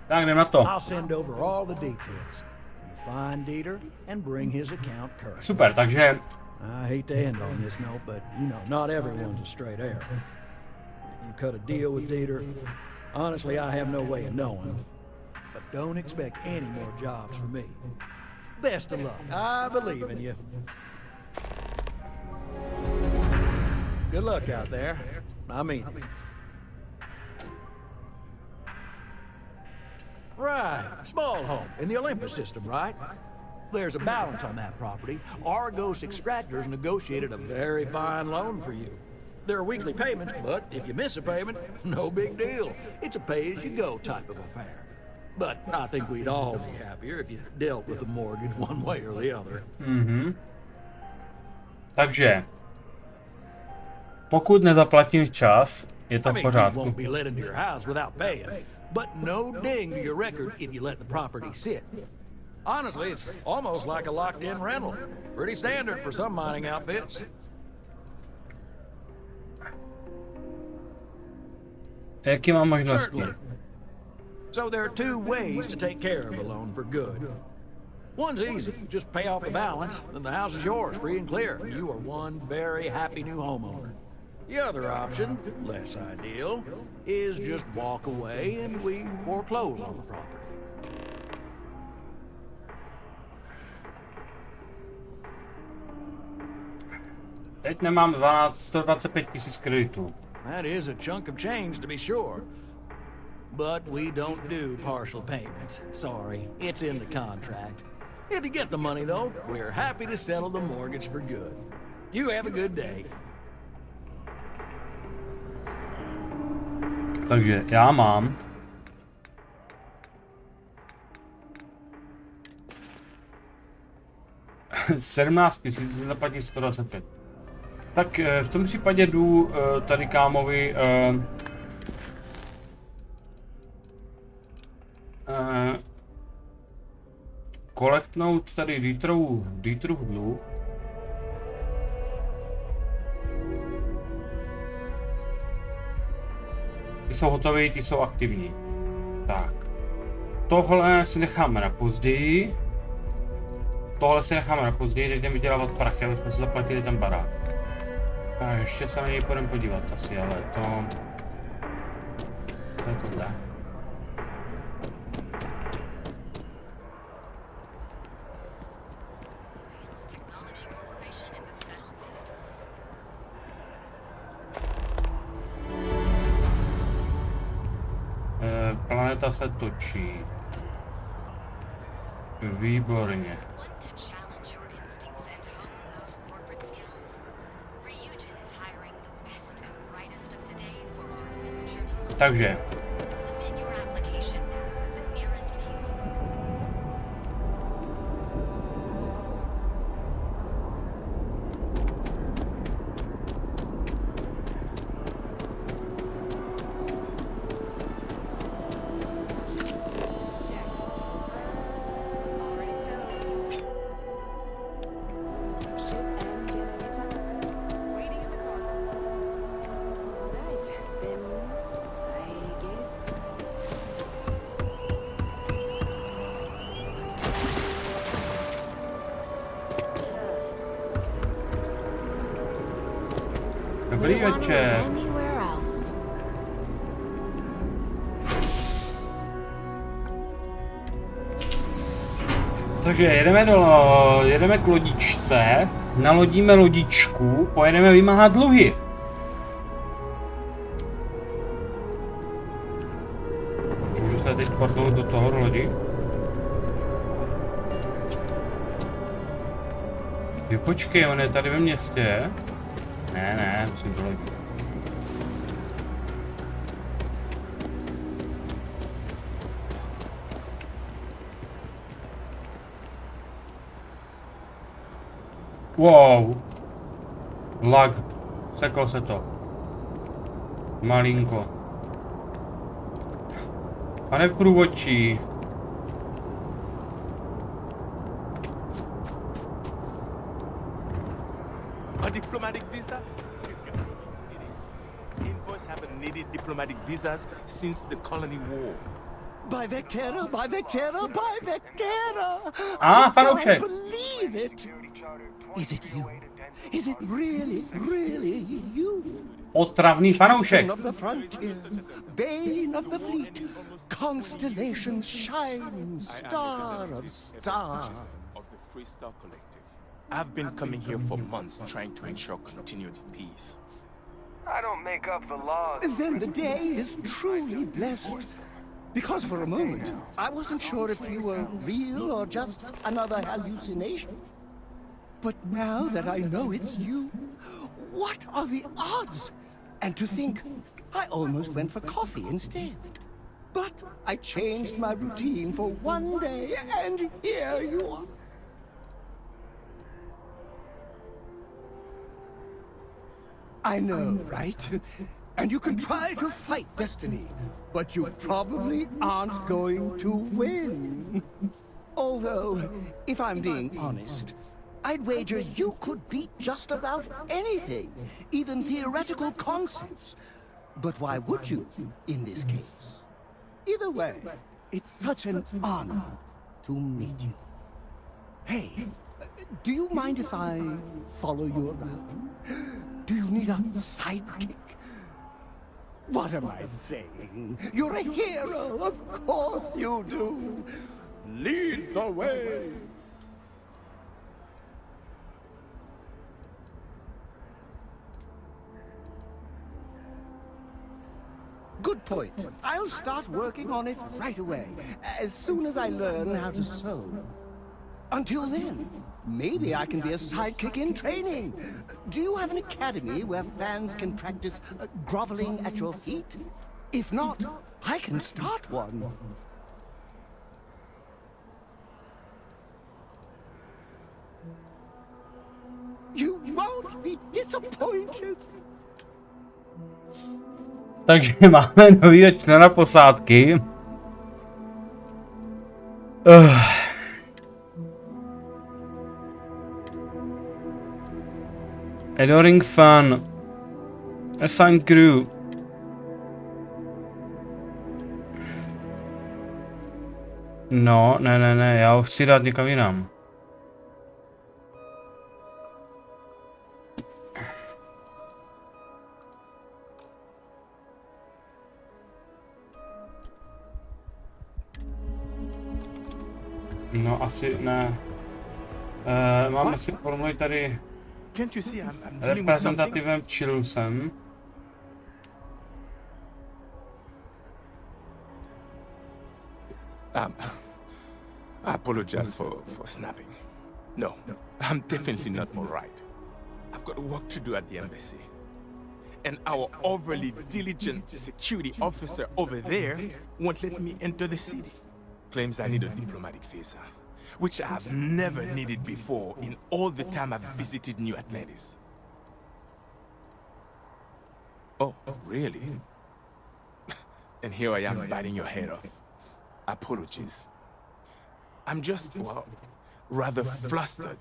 I'll send over all the details. You find Dieter and bring his account current. Super, takže... I hate to end on this note, but, you know, not everyone's a straight arrow. If you cut a deal with Dieter, honestly, I have no way of knowing. But don't expect any more jobs from me. Best of luck. I believe in you. Good luck out there. I mean it. Right, small home in the Olympus system, right? There's a balance on that property. Argos extractors negotiated a very fine loan for you. There are weekly payments, but if you miss a payment, no big deal. It's a pay-as-you-go type of affair. But I think we'd all be happier if you dealt with the mortgage one way or the other. Takže, pokud nezaplatím včas, je to v pořádku. Won't be let into your house without paying, but no ding to your record if you let the property sit. Honestly, it's almost like a locked-in rental. Pretty standard for some mining outfits. Jaký mám možnosti? So there are two ways to take care of a loan for good. One's easy. Just pay off the balance, then the house is yours, free and clear. You are one very happy new homeowner. The other option, less ideal, is just walk away and we foreclose on the property. Teď nemám 125 000 kreditů. That is a chunk of change to be sure. But we don't do partial payments. Sorry, it's in the contract. If you get the money though, we're happy to settle the mortgage for good. You have a good day. Takže já mám $17 000, zaplatím 125. Tak v tom případě jdu tady kámovi kolektnout tady Dietrův dluh. Ty jsou hotový, ty jsou aktivní. Tak. Tohle si necháme na později. Teď jdeme vydělávat prachy, aby jsme si zaplatili ten barák. A ještě se na něj půjdeme podívat asi, ale to je tohle. Planeta se točí. Výborně. Takže. Dobrý večer. Takže jedeme k lodičce, nalodíme lodičku, pojedeme vymáhat dluhy. Můžu se teď portnout do toho lodi? Ty počkej, on je tady ve městě. Ne, musím do lodi. Wow. Lag. Seklo se to. Malinko. Pane průvodčí. A diplomatic visa? Invoice haven't needed diplomatic visas since the colony war. By Vectera, by Vectera, by Vectera! fanoušek. I can't believe it! Is it you? Is it really you? Otravný fanoušek. Of the frontier, bane of the fleet, constellation's shining star of stars. Of the Freestar Collective. I've been coming here for months trying to ensure continued peace. I don't make up the laws. Then the day is truly blessed. Because for a moment, I wasn't sure if you were real or just another hallucination. But now that I know it's you, what are the odds? And to think, I almost went for coffee instead. But I changed my routine for one day, and here you are. I know, right? And you can try to fight destiny, but you probably aren't going to win. Although, if I'm being honest, I'd wager you could beat just about anything, even theoretical concepts. But why would you, in this case? Either way, it's such an honor to meet you. Hey, do you mind if I follow you around? Do you need a sidekick? What am I saying? You're a hero, of course you do. Lead the way. Good point. I'll start working on it right away, as soon as I learn how to sew. Until then, maybe I can be a sidekick in training. Do you have an academy where fans can practice groveling at your feet? If not, I can start one. You won't be disappointed. Takže máme novýho člena posádky. Adoring fun. Assigned crew. No, ne, já ho chci dát někam jinam. No, asi ne. Máme si formulit tady reprezentativem Chillusem. I apologize for snapping. No, I'm definitely not all right. I've got work to do at the embassy. And our overly diligent security officer over there won't let me enter the city. Claims I need a diplomatic visa, which I have never needed before in all the time I've visited New Atlantis. Oh, really? And here I am biting your head off. Apologies. I'm just, well, rather flustered.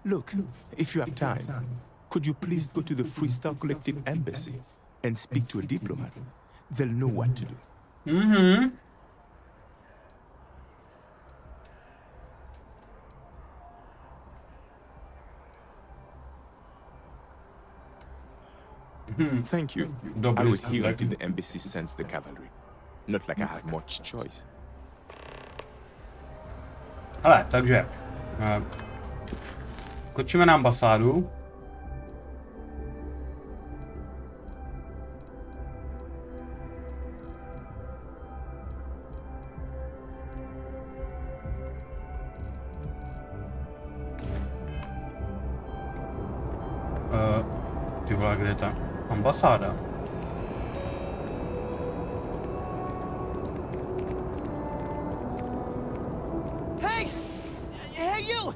Look, if you have time, could you please go to the Freestyle Collective Embassy and speak to a diplomat? They'll know what to do. Mm-hmm. Thank you. I will heal until the embassy sends the cavalry. Not like I have much choice. Hele, takže skočíme na ambasádu. Ty vole, kde je ta ambasáda? Hey! Hey, you!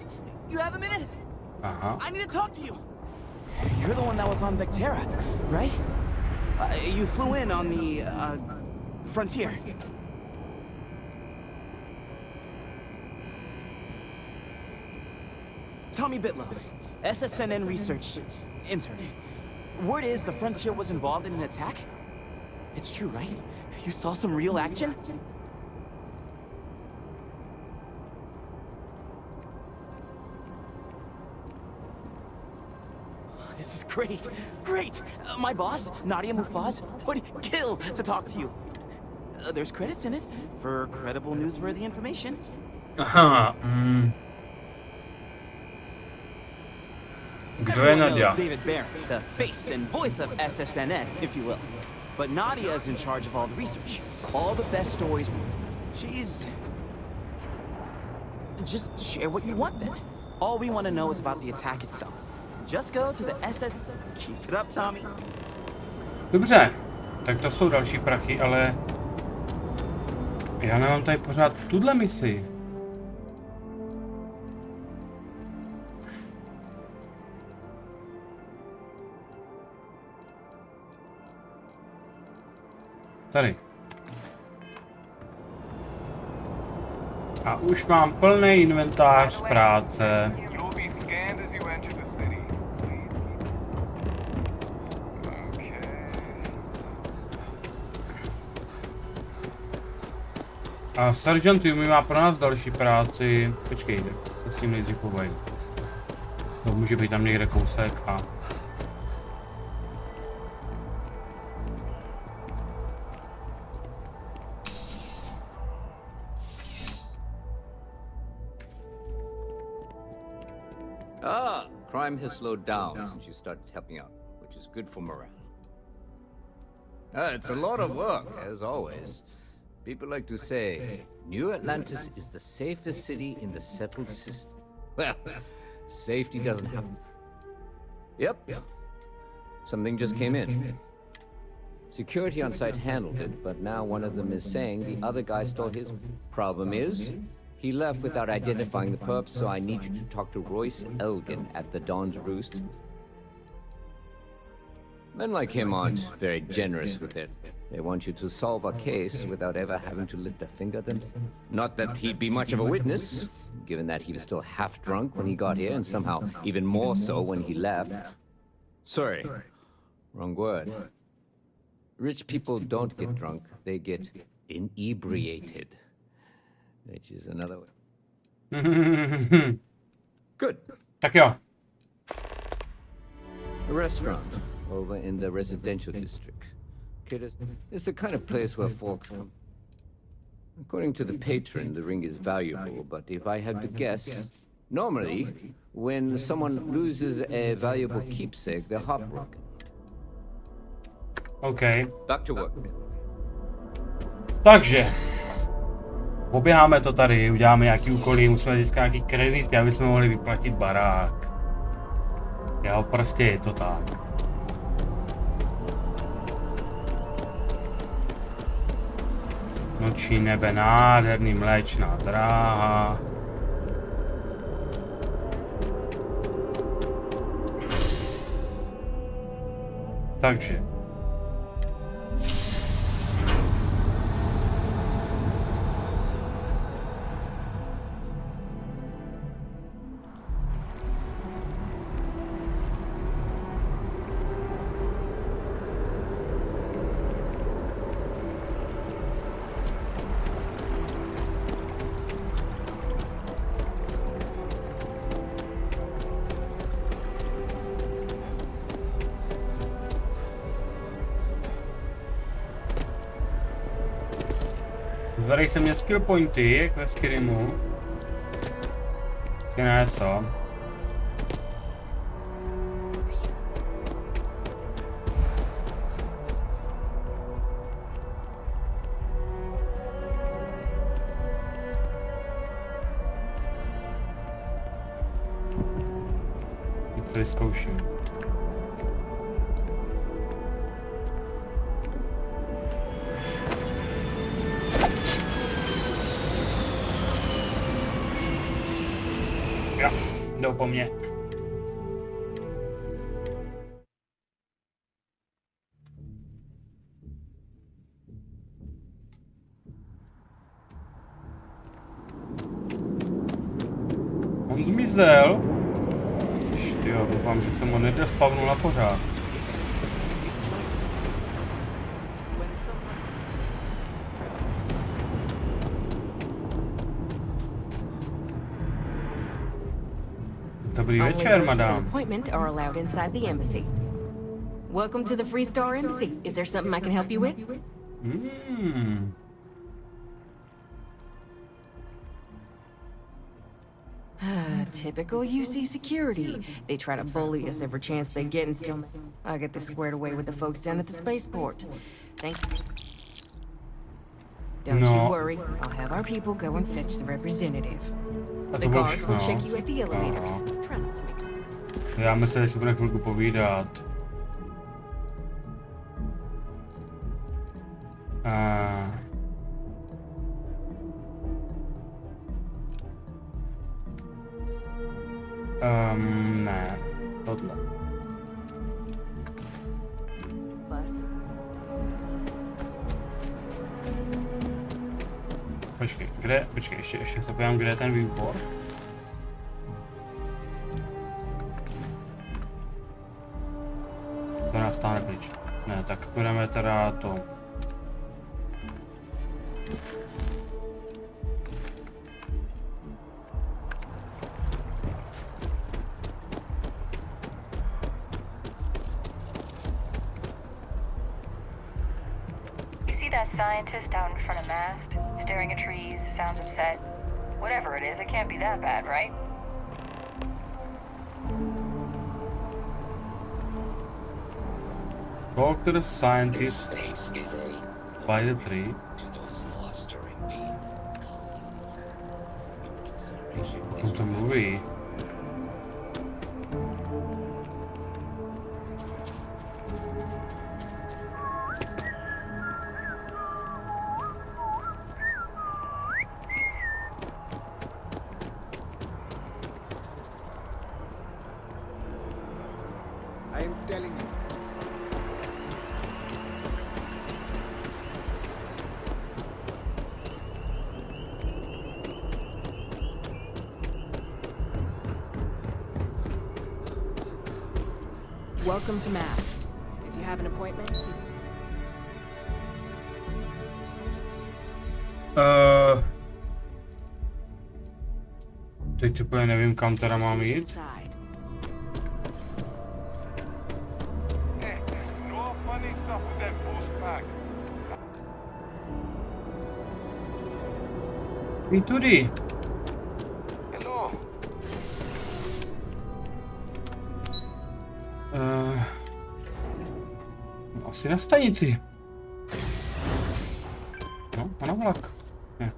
You have a minute? I need to talk to you. You're the one that was on Vectera, right? You flew in on the, frontier. Tommy Bitlow, SSNN research intern. Word is the Frontier was involved in an attack? It's true, right? You saw some real action? This is great. Great! My boss, Nadia Mufaz, would kill to talk to you. There's credits in it for credible newsworthy information. Everyone knows Nadia? David Barrett, the face and voice of SSNN, if you will. But Nadia is in charge of all the research, all the best stories. She's... Just share what you want then. All we want to know is about the attack itself. Just go to the SS... Keep it up, Tommy. Dobře, tak to jsou další prachy, ale... Já nemám tady pořád tuhle misi. Tady. A už mám plný inventář práce. A Sergeant Yumi má pro nás další práci. Počkej, to s tím nejdřív povím. To může být tam někde kousek a... Crime has slowed down since you started helping out, which is good for morale. It's a lot of work, as always. People like to say, New Atlantis is the safest city in the settled system. Well, safety doesn't happen. Yep. Something just came in. Security on site handled it, but now one of them is saying the other guy stole his. Problem is, he left without identifying the perp, so I need you to talk to Royce Elgin at the Dawn's Roost. Men like him aren't very generous with it. They want you to solve a case without ever having to lift a finger themselves. Not that he'd be much of a witness, given that he was still half drunk when he got here, and somehow even more so when he left. Sorry, wrong word. Rich people don't get drunk, they get inebriated. Which is another way. Good. Tak jo. A restaurant over in the residential district. It's the kind of place where folks come. According to the patron, the ring is valuable, but if I had to guess, normally, when someone loses a valuable keepsake, they're heartbroken. OK. Back to work. Takže. Poběháme to tady, uděláme nějaký úkoly, musíme získat nějaký kredity, aby jsme mohli vyplatit barák. Jo, prostě je to tak. Noční nebe, nádherný mléčná dráha. Takže. Zverej se mě skill pointy, jak ve Skyrimu. Asi ne, co? To vyzkouším. Jdou po mně. On zmizel. Tyjo, doufám, že jsem ho nedespavnul na pořád. Dobrý večer, madam. Appointment are allowed inside the embassy. Welcome to the Free Star Embassy. Is there something I can help you with? Typical UC security. They try to bully us every chance they get and still... I get this squared away with the folks down at the spaceport. Thanks. Don't you worry. I'll have our people go and fetch the representative. The guards will check you at the elevators. Try not to make... Já myslím, že si bude chvilku povídat. Ne, tohle. Počkej, ještě to povím, kde je ten výbor. To nás stále pryč. Ne, tak budeme teda to. That scientist out in front of mast, staring at trees, sounds upset. Whatever it is, it can't be that bad, right? Talk to the scientist by the tree. What's the movie? Welcome to Mast. If you have an appointment, Teď úplně nevím, kam teda mám jít. Jdi tudy. Asi na stanici. No, a na vlak. Ne.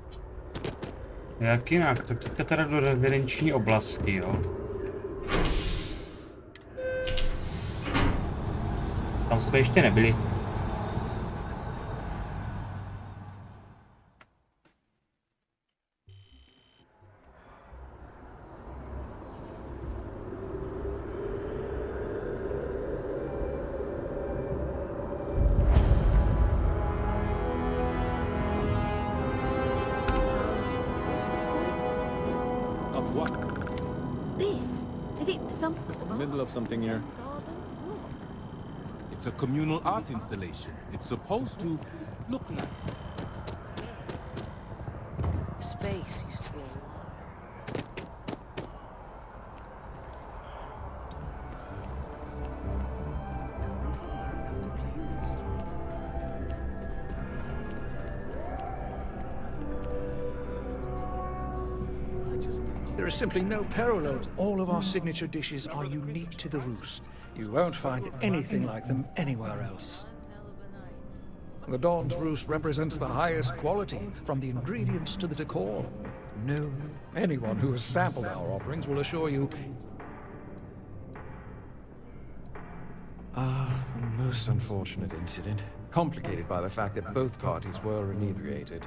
Jak jinak, tak teďka teda do rezidenční oblasti, jo. Tam jsme ještě nebyli. Of something here. It's a communal art installation. It's supposed to look nice. Space used to be There is simply no parallels. All of our signature dishes are unique to the Roost. You won't find anything like them anywhere else. The Dawn's Roost represents the highest quality, from the ingredients to the decor. No, anyone who has sampled our offerings will assure you... A most unfortunate incident, complicated by the fact that both parties were inebriated.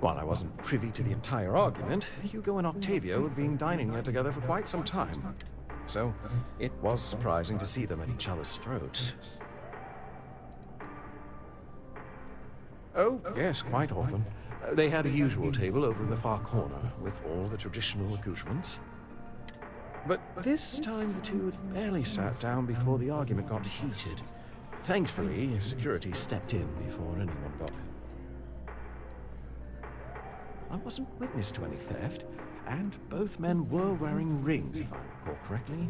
While I wasn't privy to the entire argument, Hugo and Octavio had been dining here together for quite some time. So, it was surprising to see them at each other's throats. Oh, yes, quite often. They had a usual table over in the far corner, with all the traditional accoutrements. But this time the two had barely sat down before the argument got heated. Thankfully, security stepped in before anyone got... I wasn't witness to any theft, and both men were wearing rings, if I recall correctly.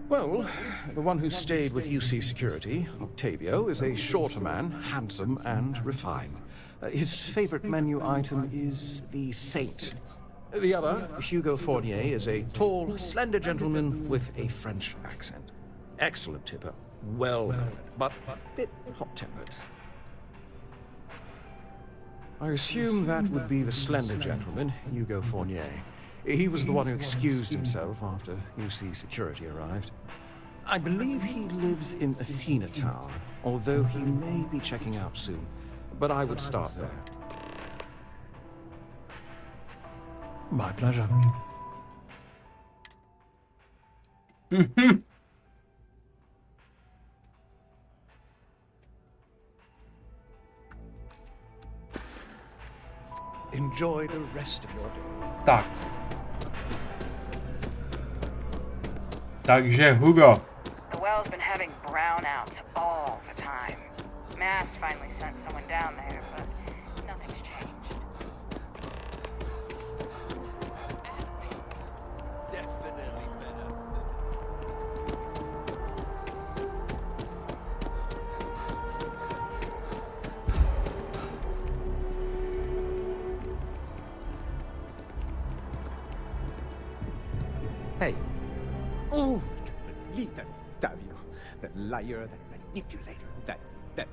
Well, the one who stayed with UC Security, Octavio, is a shorter man, handsome and refined. His favorite menu item is the Saint, The other, Hugo Fournier, is a tall, slender gentleman with a French accent. Excellent tipper, well-mannered, but a bit hot-tempered. I assume that would be the slender gentleman, Hugo Fournier. He was the one who excused himself after UC security arrived. I believe he lives in Athena Tower, although he may be checking out soon. But I would start there. My pleasure. Enjoy the rest of your day. Tak. Takže Hugo. The well's been having brownouts all the time. Mast finally sent someone down there, but nothing's changed. Definitely better. Hey. Oh, believe that Octavio, that liar, that manipulator, that... That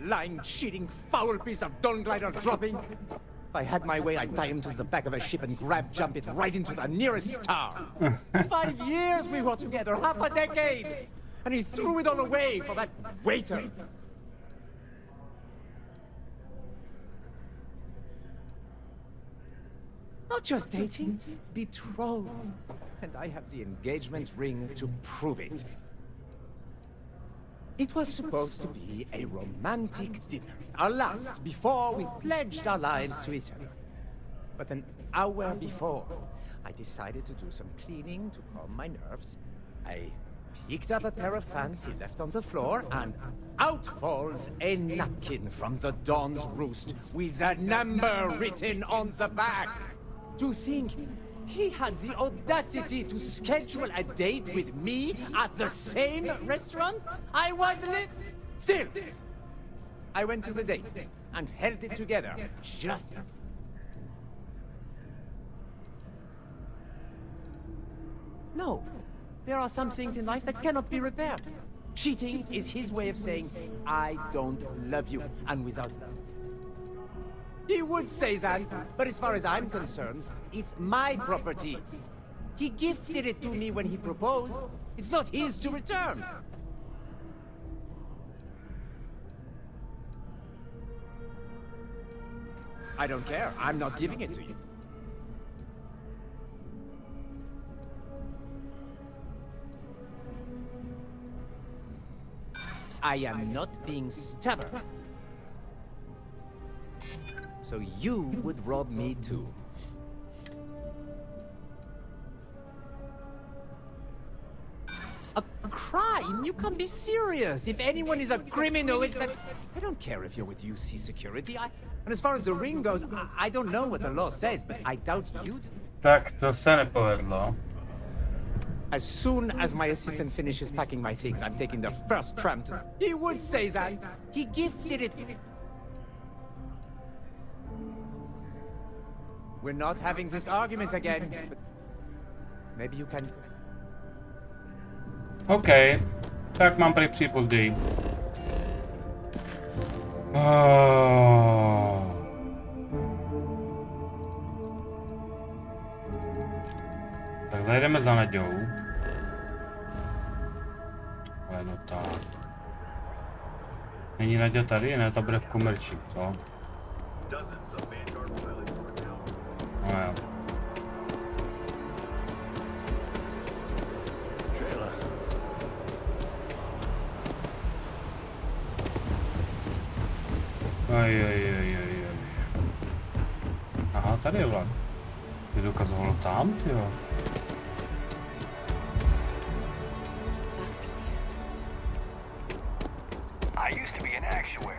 lying, cheating, foul piece of Dawn Glider dropping. If I had my way, I'd tie him to the back of a ship and jump it right into the nearest star. 5 years we were together, half a decade! And he threw it all away for that waiter. Not just dating, betrothed. And I have the engagement ring to prove it. It was supposed to be a romantic dinner, our last before we pledged our lives to each other. But an hour before, I decided to do some cleaning to calm my nerves. I picked up a pair of pants he left on the floor, and out falls a napkin from the Dawn's roost with a number written on the back. To think he had the audacity to schedule a date with me at the same restaurant I was lit. Still, I went to the date and held it together. Just... No, there are some things in life that cannot be repaired. Cheating is his way of saying, I don't love you, and without love. He would say that, but as far as I'm concerned, it's my property. He gifted it to me when he proposed. It's not his to return. I don't care. I'm not giving it to you. I am not being stubborn. So you would rob me too. A crime? You can't be serious. If anyone is a criminal, it's that... I don't care if you're with UC security. And as far as the ring goes, I don't know what the law says, but I doubt you do. Tak, to se nepovedlo. As soon as my assistant finishes packing my things, I'm taking the first tram to... He would say that. He gifted it to me. We're not having this argument again, but maybe you can... OK, tak mám prý přijít později. Tak zajdeme za Naďou. Ale no tak. Není Naďa tady? Ne, ta bude v komerčí, co? No jo. Oj. Aha, tady je vlak. Je dokazovalo tam, tyjo. I used to be an actuary.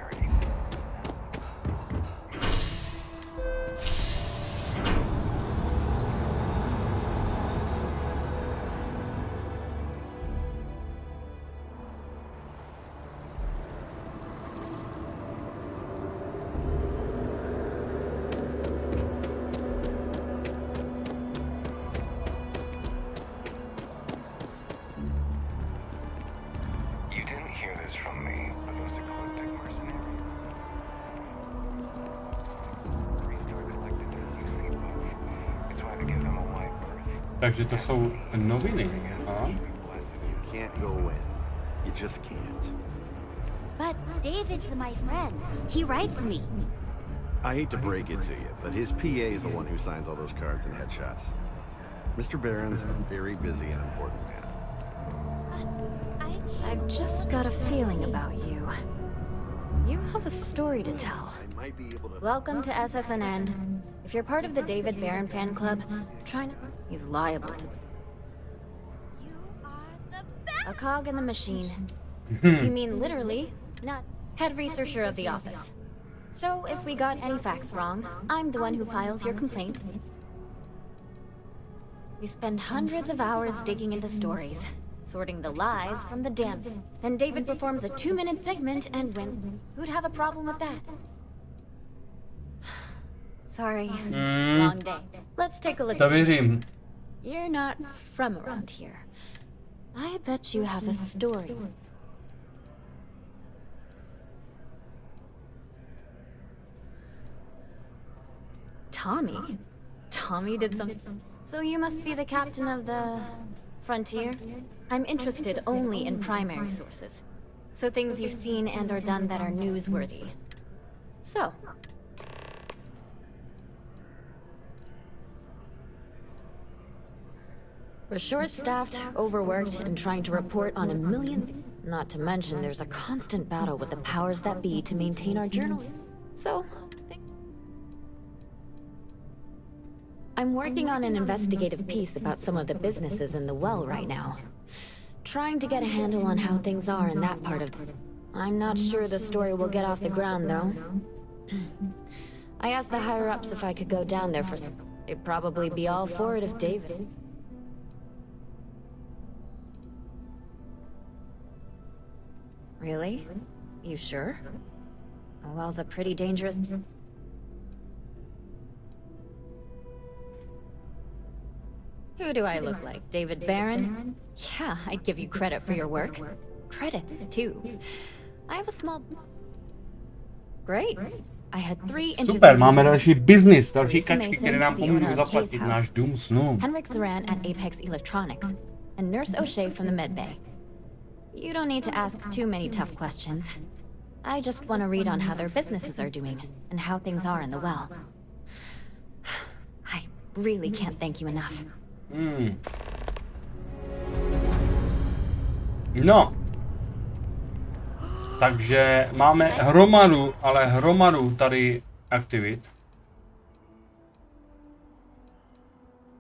Takže to jsou noviny. Aha. Can't go in. You just can't. But David's my friend. He writes me. I hate to break it to you, but his PA is the one who signs all those cards and headshots. Mr. Barron's a very busy and important man. I've just got a feeling about you. You have a story to tell. Welcome to SSNN. If you're part of the David Barron fan club, try not... He's liable to... A cog in the machine. If you mean literally, not head researcher of the office. So if we got any facts wrong, I'm the one who files your complaint. We spend hundreds of hours digging into stories, sorting the lies from the damn. Then David performs a 2-minute segment and wins. Who'd have a problem with that? Sorry, long day. Let's take a look at you. You're not from around here. I bet you have a story. Tommy? Tommy did something. So you must be the captain of the... Frontier? I'm interested only in primary sources. So things you've seen and or done that are newsworthy. So... We're short-staffed, overworked, and trying to report on a million... Not to mention there's a constant battle with the powers that be to maintain our journal. So... I'm working on an investigative piece about some of the businesses in the well right now. Trying to get a handle on how things are in that part of the... I'm not sure the story will get off the ground, though. I asked the higher-ups if I could go down there for some... They'd probably be all for it if David... Really? You sure? The well's a pretty dangerous... Who do I look like? David Barron? Yeah, I'd give you credit for your work. Credits, too. I have a small... Great. I had 3 interviews... Super, máme další business, další kačky, které nám pomůžou zaplatit náš dům snů. Henrik Zoran at Apex Electronics, and Nurse O'Shea from the medbay. You don't need to ask too many tough questions. I just want to read on how their businesses are doing, and how things are in the well. I really can't thank you enough. No. Takže máme hromadu, ale hromadu tady aktivit.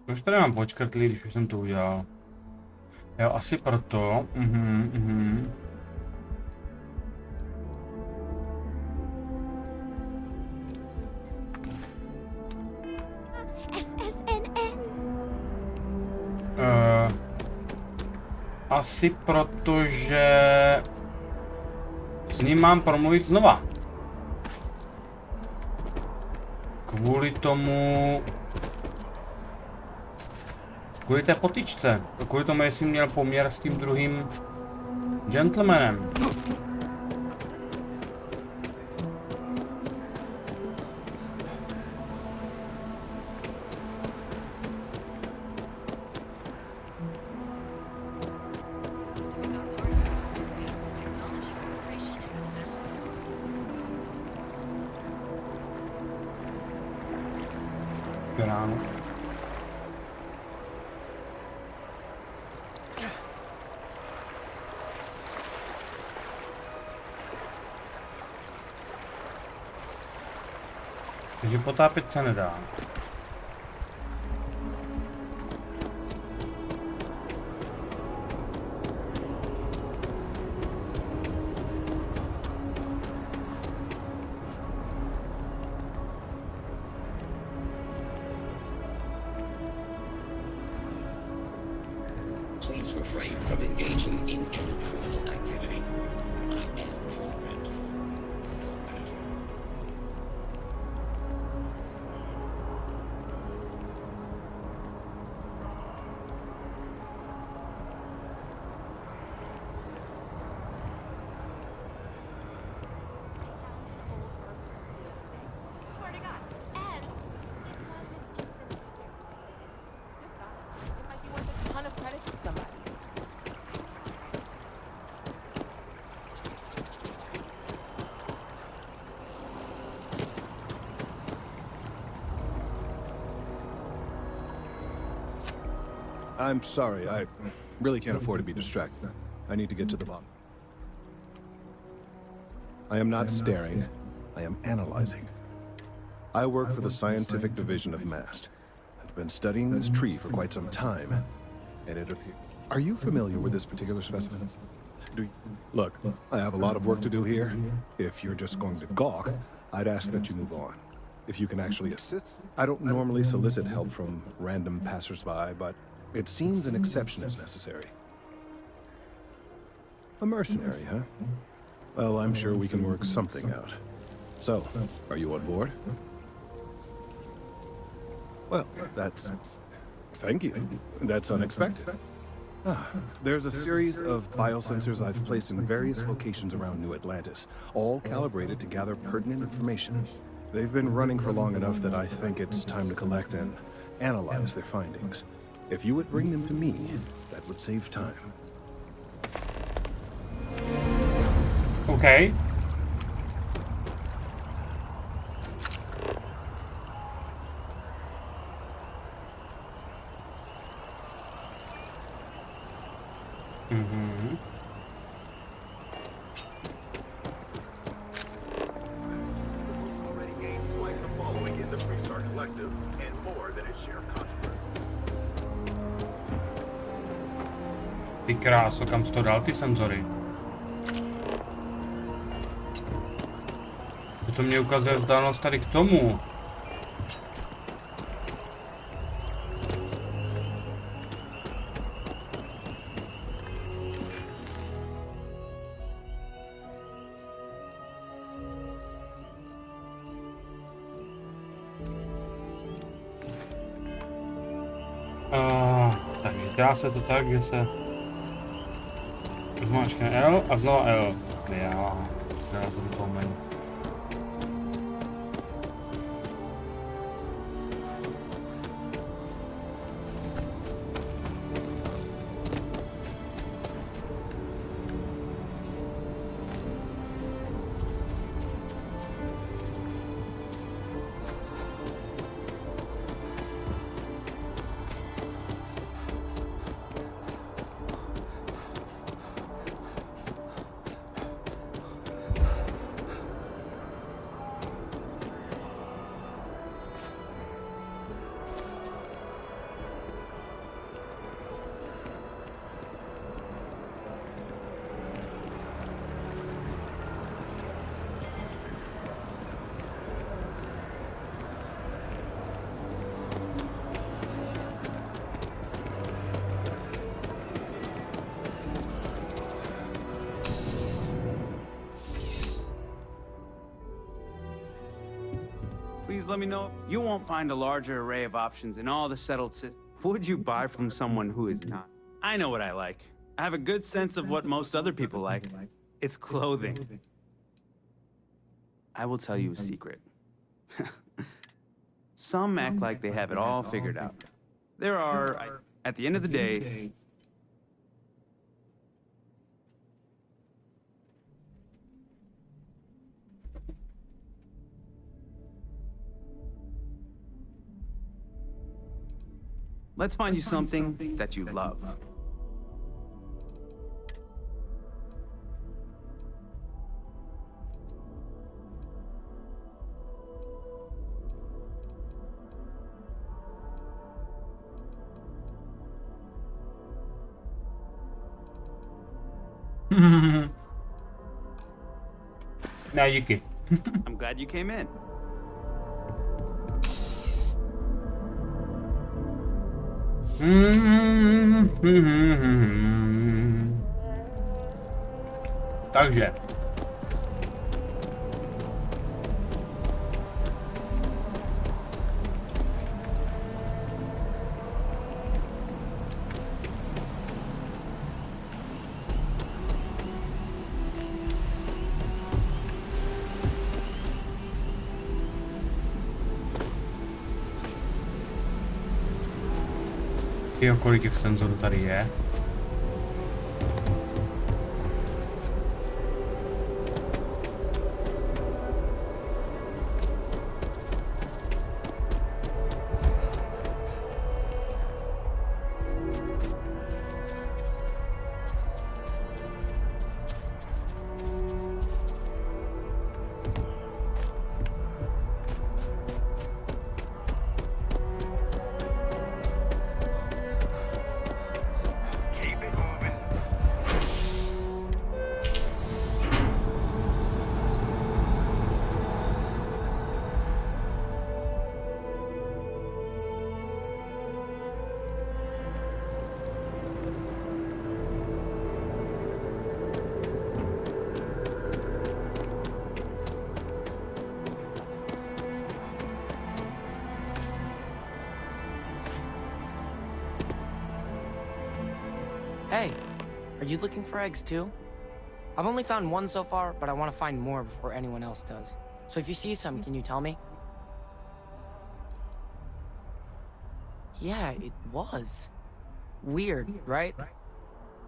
Proč tady mám počkrtlí, když už jsem to udělal? Jo, asi proto. Asi protože s ním mám promluvit znova. Kvůli tomu... Kvůli té potyčce. Kvůli tomu, jestli měl poměr s tím druhým gentlemanem. Ráno. Takže potápět se nedá. Please refrain from engaging in any criminal activity. I am programmed for combat. Swear to God. And it wasn't even tickets. Good God. It might I'm sorry, I really can't afford to be distracted. I need to get to the bottom. I am not staring, I am analyzing. I work for the scientific division of MAST. I've been studying this tree for quite some time, and it appears... Are you familiar with this particular specimen? Look, I have a lot of work to do here. If you're just going to gawk, I'd ask that you move on. If you can actually assist... I don't normally solicit help from random passersby, but it seems an exception is necessary. A mercenary, huh? Well, I'm sure we can work something out. So, are you on board? Well, that's... Thank you. That's unexpected. There's a series of biosensors I've placed in various locations around New Atlantis, all calibrated to gather pertinent information. They've been running for long enough that I think it's time to collect and analyze their findings. If you would bring them to me, that would save time. Okay. Ty kráso, kam jsi to dal ty senzory? To mě ukazuje vzdálenost tady k tomu. Tak dá se to tak, že se zmáčkne L a znova L. Já jsem to menu. Please let me know. You won't find a larger array of options in all the settled systems. Would you buy from someone who is not? I know what I like. I have a good sense of what most other people like. It's clothing. I will tell you a secret. Some act like they have it all figured out. There are, at the end of the day, let's find you something that you love. Now you can. I'm glad you came in. Takže. Jo, kolik těch senzorů tady je? Hey, are you looking for eggs too? I've only found one so far, but I want to find more before anyone else does. So if you see some, can you tell me? Yeah, it was. Weird, right?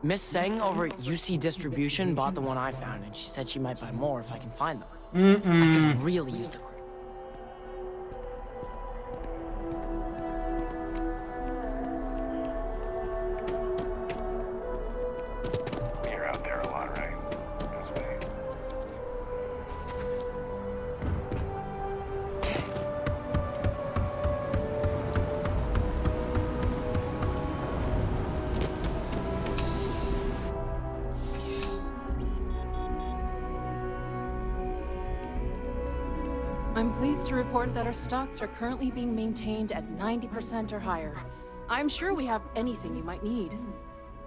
Miss Seng over at UC Distribution bought the one I found, and she said she might buy more if I can find them. I could really use the credit. You're out there a lot, right? In space. I'm pleased to report that our stocks are currently being maintained at 90% or higher. I'm sure we have anything you might need.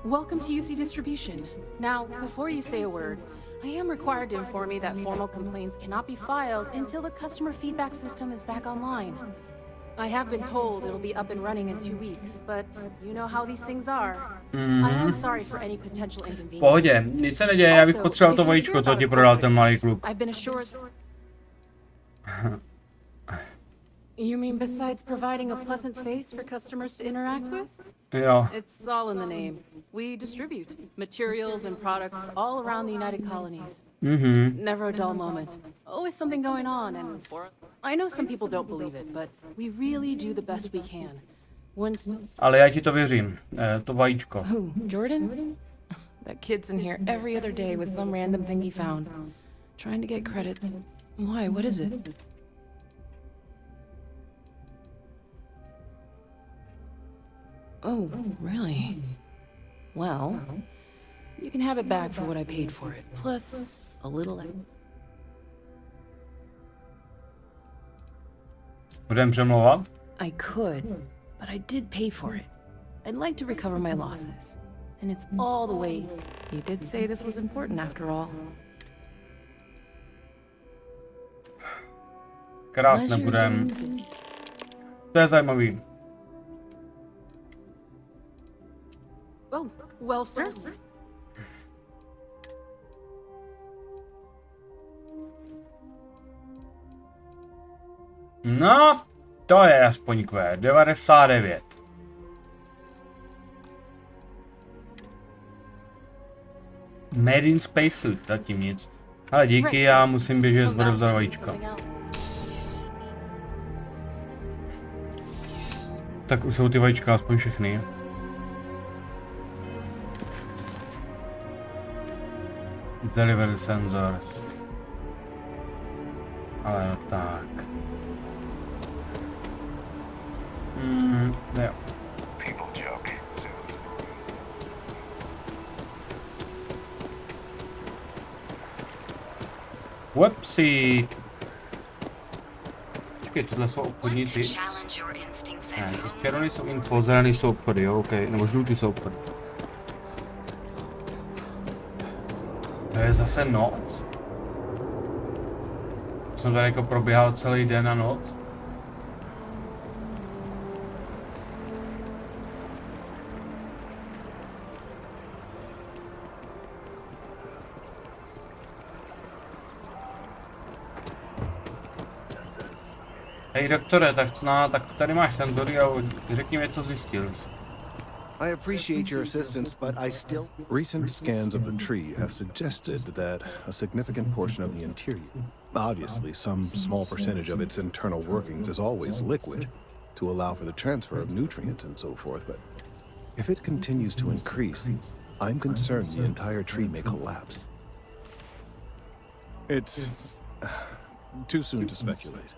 Welcome to UC Distribution. Now, before you say a word, I am required to inform you that formal complaints cannot be filed until the customer feedback system is back online. I have been told it'll be up and running in 2 weeks, but you know how these things are. I am sorry for any potential inconvenience. Pohodě, nic se neděje, já bych potřeboval to vajíčko, co ti prodal ten malý kluk. I've been assured. You mean besides providing a pleasant face for customers to interact with? Jo. It's all in the name. We distribute materials and products all around the United Colonies. Never a dull moment. Always something going on, and I know some people don't believe it, but we really do the best we can. Ale já ti to věřím, to vajíčko. Who, Jordan? That kid's in here every other day with some random thing he found. Trying to get credits. Why, what is it? Oh, really? Well, you can have it back for what I paid for it, plus a little. Budem přemlouvat? I could, but I did pay for it. I'd like to recover my losses. And it's all the way. You did say this was important after all. Krásné budem. To je zajímavý. Oh, well, certainly. No, to je aspoň kvé. 99. Made in spacesuit, zatím nic. Ale díky, já musím běžet odevzdat vajíčko. Tak už jsou ty vajíčka aspoň všechny. Delivery sensors. Ale tak. Jo. People joke. Whoopsie. Počkej, tohle jsou obchodní ty. Ne, ty červený jsou info, zelený jsou obchody, jo, ok, nebo žlutý jsou obchody. To je zase noc. Jsem tady jako probíhal celý den a noc. Hej doktore, tak tady máš senzory a řekni mi, co zjistil. I appreciate your assistance, but I still... Recent scans of the tree have suggested that a significant portion of the interior, obviously some small percentage of its internal workings is always liquid to allow for the transfer of nutrients and so forth, but if it continues to increase, I'm concerned the entire tree may collapse. It's too soon to speculate.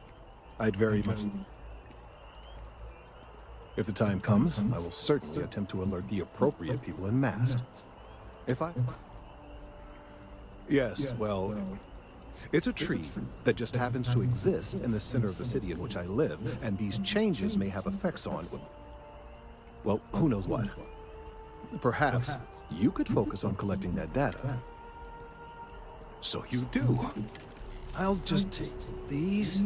I'd very much... If the time comes, I will certainly attempt to alert the appropriate people en masse. If I... Yes, well... It's a tree that just happens to exist in the center of the city in which I live, and these changes may have effects on... Well, who knows what. Perhaps you could focus on collecting that data. So you do. I'll just take these.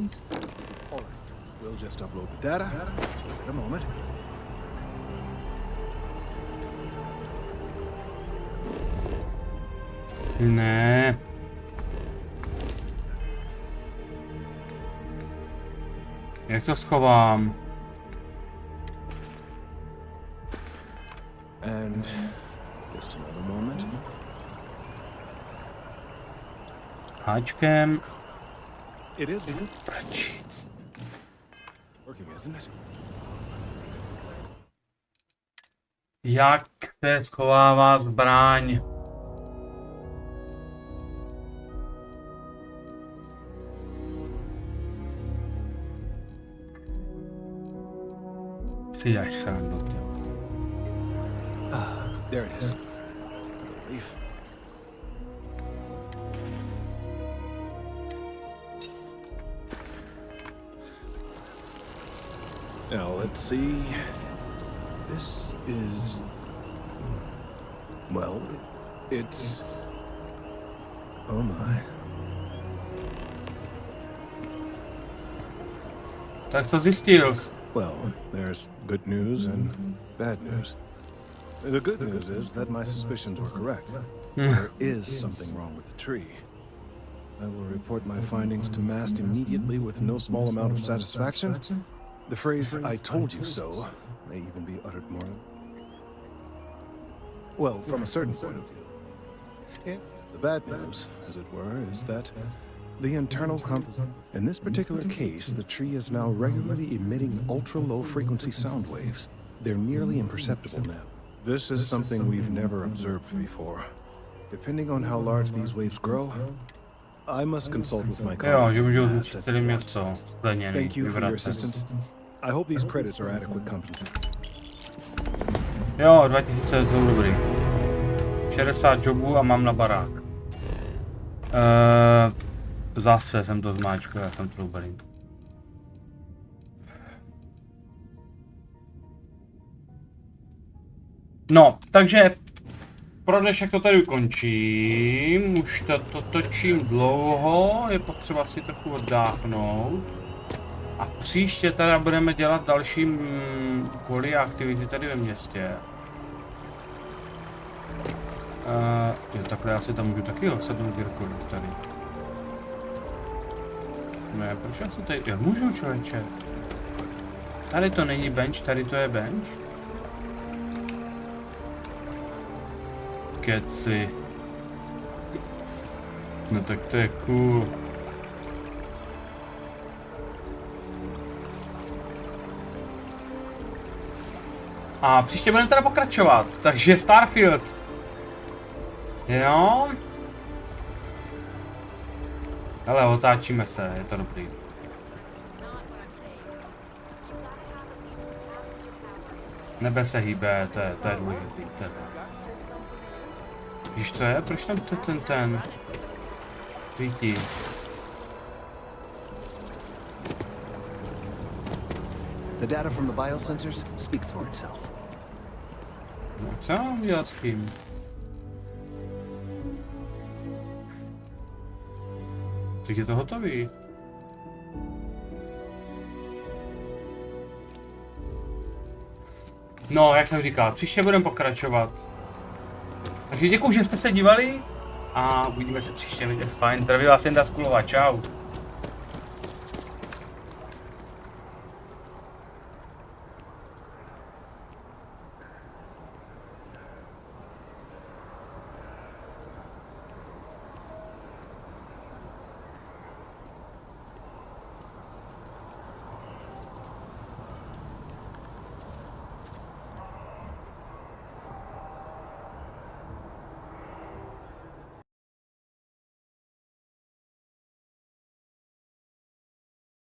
All right, we'll just upload the data. Wait a moment. Ne. Jak to schovám? And just another moment. Háčkem. It is working, isn't it? Jak se schovává zbraň? Si děláš srandu. There it is. Relief. Now let's see. This is, well, it's, oh my. Tak co zjistil? Well, there's good news and bad news. The good news is that my suspicions were correct. There is something wrong with the tree. I will report my findings to Mast immediately with no small amount of satisfaction. The phrase, "I told you so," may even be uttered more... well, from a certain point of view. The bad news, as it were, is that the internal in this particular case, the tree is now regularly emitting ultra-low frequency sound waves. They're nearly imperceptible now. This is something we've never observed before. Depending on how large these waves grow, I must consult with my colleagues. Thank you for your assistance. I hope these credits are adequate compensation. Jo, 2000, to dobrý. 60 jobů a mám na barák. Zase jsem to zmáčkal, já jsem to dobrý. No, takže pro dnešek to tady ukončím. Už to točím dlouho, je potřeba si trochu oddáchnout. A příště teda budeme dělat další úkoly a aktivity tady ve městě. Jo, takhle já si tam můžu taky sednout kdekoliv tady. Ne, proč já si tady... Já můžu, člověče. Tady to není bench, tady to je bench. Keci. No tak to je cool. A příště budeme teda pokračovat, takže Starfield. Jo. Ale otáčíme se, je to dobrý. Nebe se hýbe, to je důležitý. Víš co je? Proč tam ten svítí? The data from the biosensors speaks for itself. No, co mám dělat s tím? Tak je to hotový. No, jak jsem říkal, příště budeme pokračovat. Takže děkuji, že jste se dívali a uvidíme se příště, mějte se fajn. Zdravím vás Jenda z Kulova, čau.